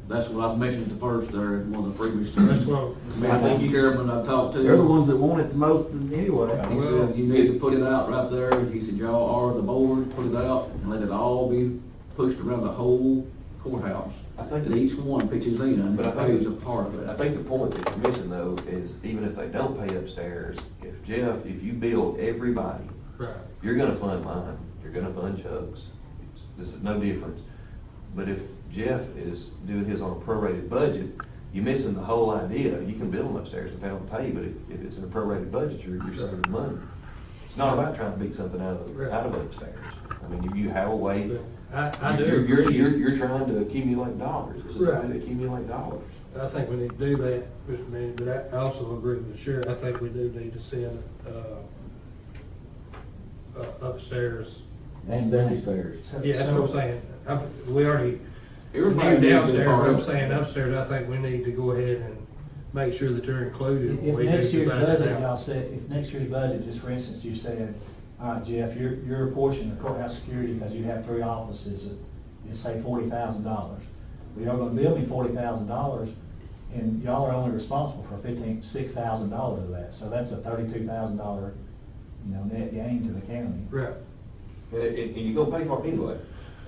That's what I mentioned at the first there, in one of the previous. That's what, I think you chairman I talked to. They're the ones that want it the most anyway. He said, you need to put it out right there. He said, y'all are the board, put it out and let it all be pushed around the whole courthouse. I think- And each one pitches in, But I and think- pays a part of I it. think the point that you're missing though is even if they don't pay upstairs, if you bill everybody, right. you're gonna fund mine, you're gonna fund Chuck's. This is no difference. But if Jeff is doing his on a prorated budget, you're missing the whole idea. You can bill them upstairs if they don't pay, but if it's in a prorated budget, you're saving money. It's not about trying to beat something out of upstairs. I mean, you have a way. I do You're agree. you're trying to accumulate dollars. This is a way to accumulate dollars. I think we need to do that, Mr. Manning, but I also agree with the sheriff. I think we do need to send, upstairs. And downstairs. Yeah, that's what I'm saying. We already, Everybody do needs their downstairs, part but of I'm it. saying upstairs, I think we need to go ahead and make sure that they're included. when If we do next year's divide it budget, out. y'all said, if next year's budget, just for instance, you said, all right, Jeff, your portion of courthouse security, because you have 3 offices, is say $40,000. Well, y'all gonna bill me $40,000, and y'all are only responsible for $6,000 of that, so that's a $32,000, net gain to the county. Right. And you're gonna pay for it anyway.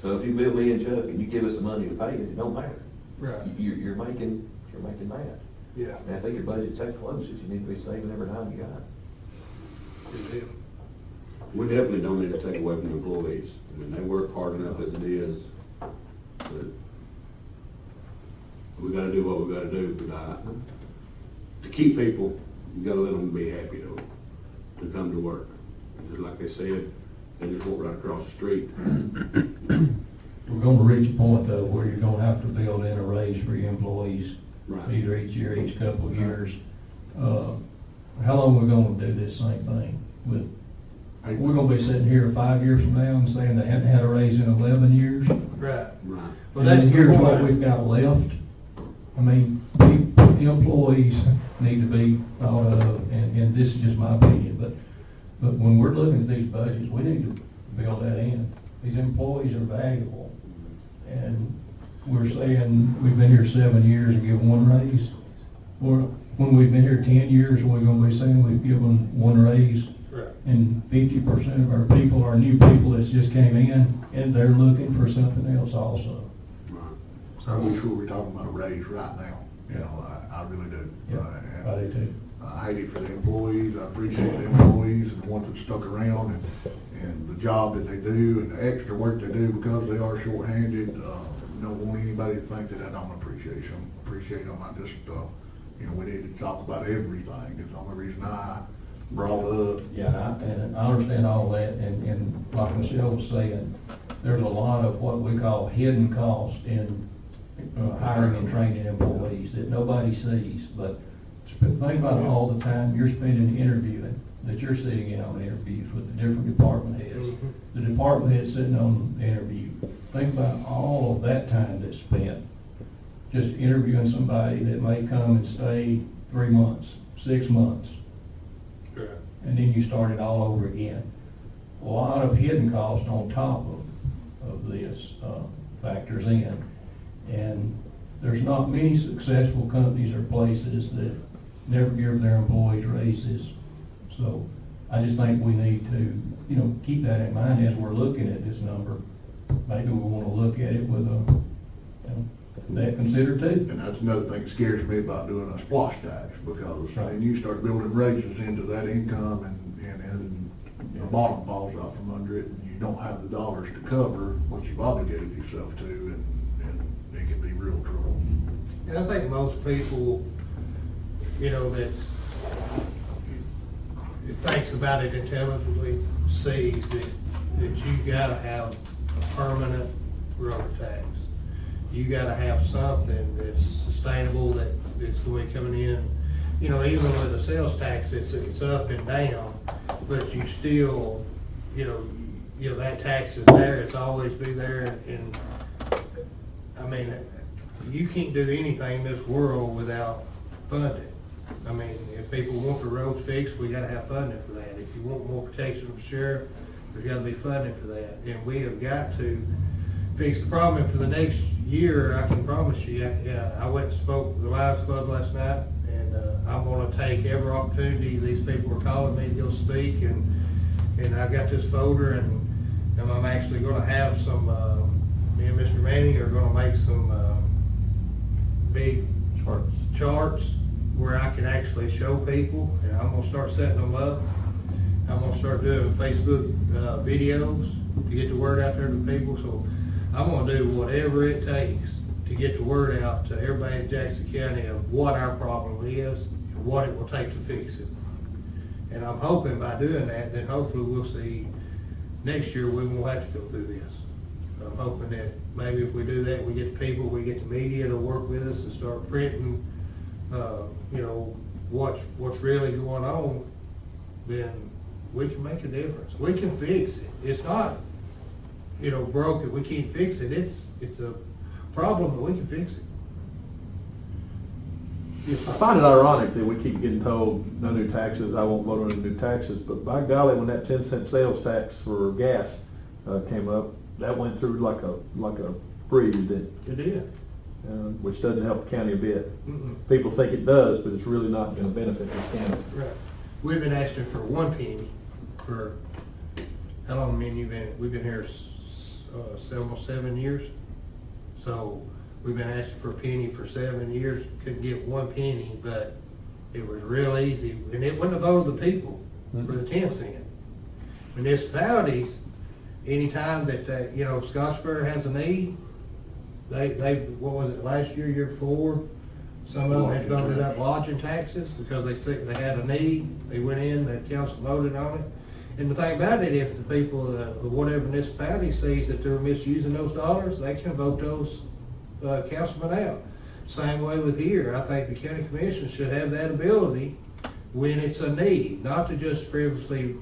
So if you bill me and Chuck and you give us the money to pay it, it don't matter. Right. You're making that. Yeah. And I think your budget's that close, that you need to be saving every dime you got. Good deal. We definitely don't need to take away from the employees. I mean, they work hard enough as it is. But we gotta do what we gotta do, but to keep people, you gotta let them be happy though, to come to work. Just like they said, they just walk right across the street. We're gonna reach a point though where you're gonna have to build in a raise for your employees. Right. Either each year, each couple of years. How long are we gonna do this same thing with, we're gonna be sitting here 5 years from now and saying they haven't had a raise in 11 years? Right. Right. Well, that's And the here's what point. we've got left. I mean, employees need to be thought of, and this is just my opinion, but when we're looking at these budgets, we need to build that in. These employees are valuable. And we're saying we've been here 7 years and give 1 raise. Or when we've been here 10 years, we're gonna be saying we've given 1 raise. Right. And 50% of our people are new people that's just came in, and they're looking for something else also. Right. I wish we were talking about a raise right now, I really do. Yeah, I do too. I hate it for the employees, I appreciate the employees and the ones that stuck around and the job that they do and the extra work they do because they are shorthanded. Don't want anybody to think that I don't appreciate them. I just, we need to talk about everything. It's the only reason I brought up. Yeah, and I understand all that, and like Michelle was saying, there's a lot of what we call hidden costs in hiring and training employees that nobody sees, but Think about all the time you're spending interviewing, that you're sitting in on interviews with the different department heads. The department head sitting on the interview. Think about all of that time that's spent just interviewing somebody that may come and stay 3 months, 6 months, and then you start it all over again. A lot of hidden cost on top of this factors in. And there's not many successful companies or places that never give their employees raises. So I just think we need to, keep that in mind as we're looking at this number. Maybe we want to look at it with that considered too. And that's another thing that scares me about doing a splosh tax, because then you start building raises into that income and the bottom falls out from under it, and you don't have the dollars to cover what you've obligated yourself to, and it can be real trouble. And I think most people, that thinks about it intelligently sees that you gotta have a permanent road tax. You gotta have something that's sustainable, that's going to be coming in. Even with a sales tax, it's up and down, but you still, that tax is there, it's always be there, and, I mean, you can't do anything in this world without funding. I mean, if people want the roads fixed, we gotta have funding for that. If you want more protection from the sheriff, there's gotta be funding for that. And we have got to fix the problem. And for the next year, I can promise you, I went and spoke with the Lions Club last night, and I'm gonna take every opportunity these people are calling me to go speak, and I got this folder, and I'm actually gonna have some, me and Mr. Manning are gonna make some big charts where I can actually show people, and I'm gonna start setting them up. I'm gonna start doing Facebook videos to get the word out there to people. So I'm gonna do whatever it takes to get the word out to everybody in Jackson County of what our problem is and what it will take to fix it. And I'm hoping by doing that, then hopefully we'll see next year we won't have to go through this. I'm hoping that maybe if we do that, we get the people, we get the media to work with us and start printing, what's really going on, then we can make a difference. We can fix it. It's not, broken, we can't fix it. It's a problem, but we can fix it. I find it ironic that we keep getting told, no new taxes, I won't vote on any new taxes, but by golly, when that 10-cent sales tax for gas came up, that went through like a breeze, It did. which doesn't help the county a bit. Mm-mm. People think it does, but it's really not going to benefit this county. Right. We've been asking for 1 penny for, how long, we've been here almost 7 years. So we've been asking for a penny for 7 years, couldn't get 1 penny, but it was real easy. And it wasn't a vote of the people for the 10 cent. Municipalities, anytime that, Scottsboro has a need, they, what was it, last year before? Some of them had voted up lodging taxes because they had a need. They went in, the council voted on it. And the thing about it, if the people, whatever municipality sees that they're misusing those dollars, they can vote those councilmen out. Same way with here. I think the county commission should have that ability when it's a need, not to just frivolously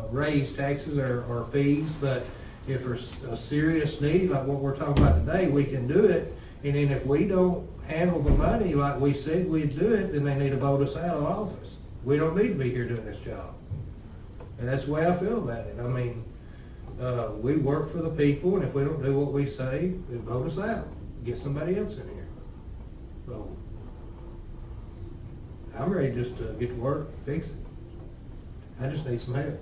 raise taxes or fees, but if there's a serious need like what we're talking about today, we can do it. And then if we don't handle the money like we said we'd do it, then they need to vote us out of office. We don't need to be here doing this job. And that's the way I feel about it. I mean, we work for the people, and if we don't do what we say, then vote us out. Get somebody else in here. So, I'm ready just to get to work, fix it. I just need some help.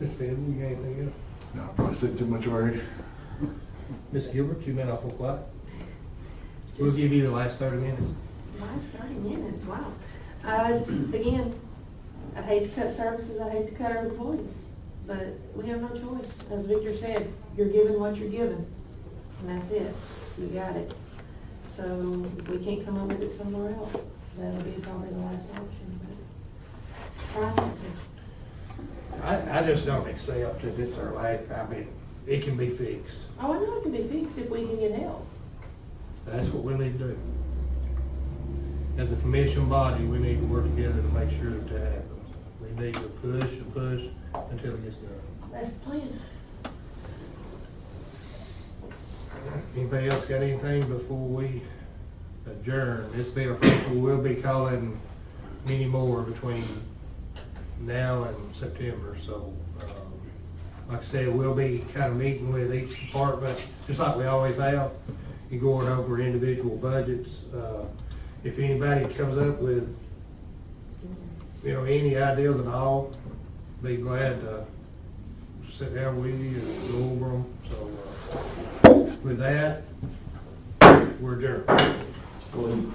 Mr. Fenton, you got anything else? No, I probably said too much already. Ms. Gilbert, you been awful quiet. We'll give you the last 30 minutes. Last 30 minutes, wow. Again, I'd hate to cut services, I'd hate to cut our employees, but we have no choice. As Victor said, you're given what you're given, and that's it. You got it. So if we can't come up with it somewhere else, that'll be probably the last option, but try not to. I just don't accept that it's our life. I mean, it can be fixed. Oh, I know it can be fixed if we can get help. That's what we need to do. As a commission body, we need to work together to make sure that that happens. We need to push and push until it gets done. That's the plan. Anybody else got anything before we adjourn? This be official, we'll be calling many more between now and September, so, like I said, we'll be kind of meeting with each department, just like we always have, and going over individual budgets. If anybody comes up with, any ideas at all, be glad to sit down with you and go over them, so, with that, we're adjourned. Go ahead.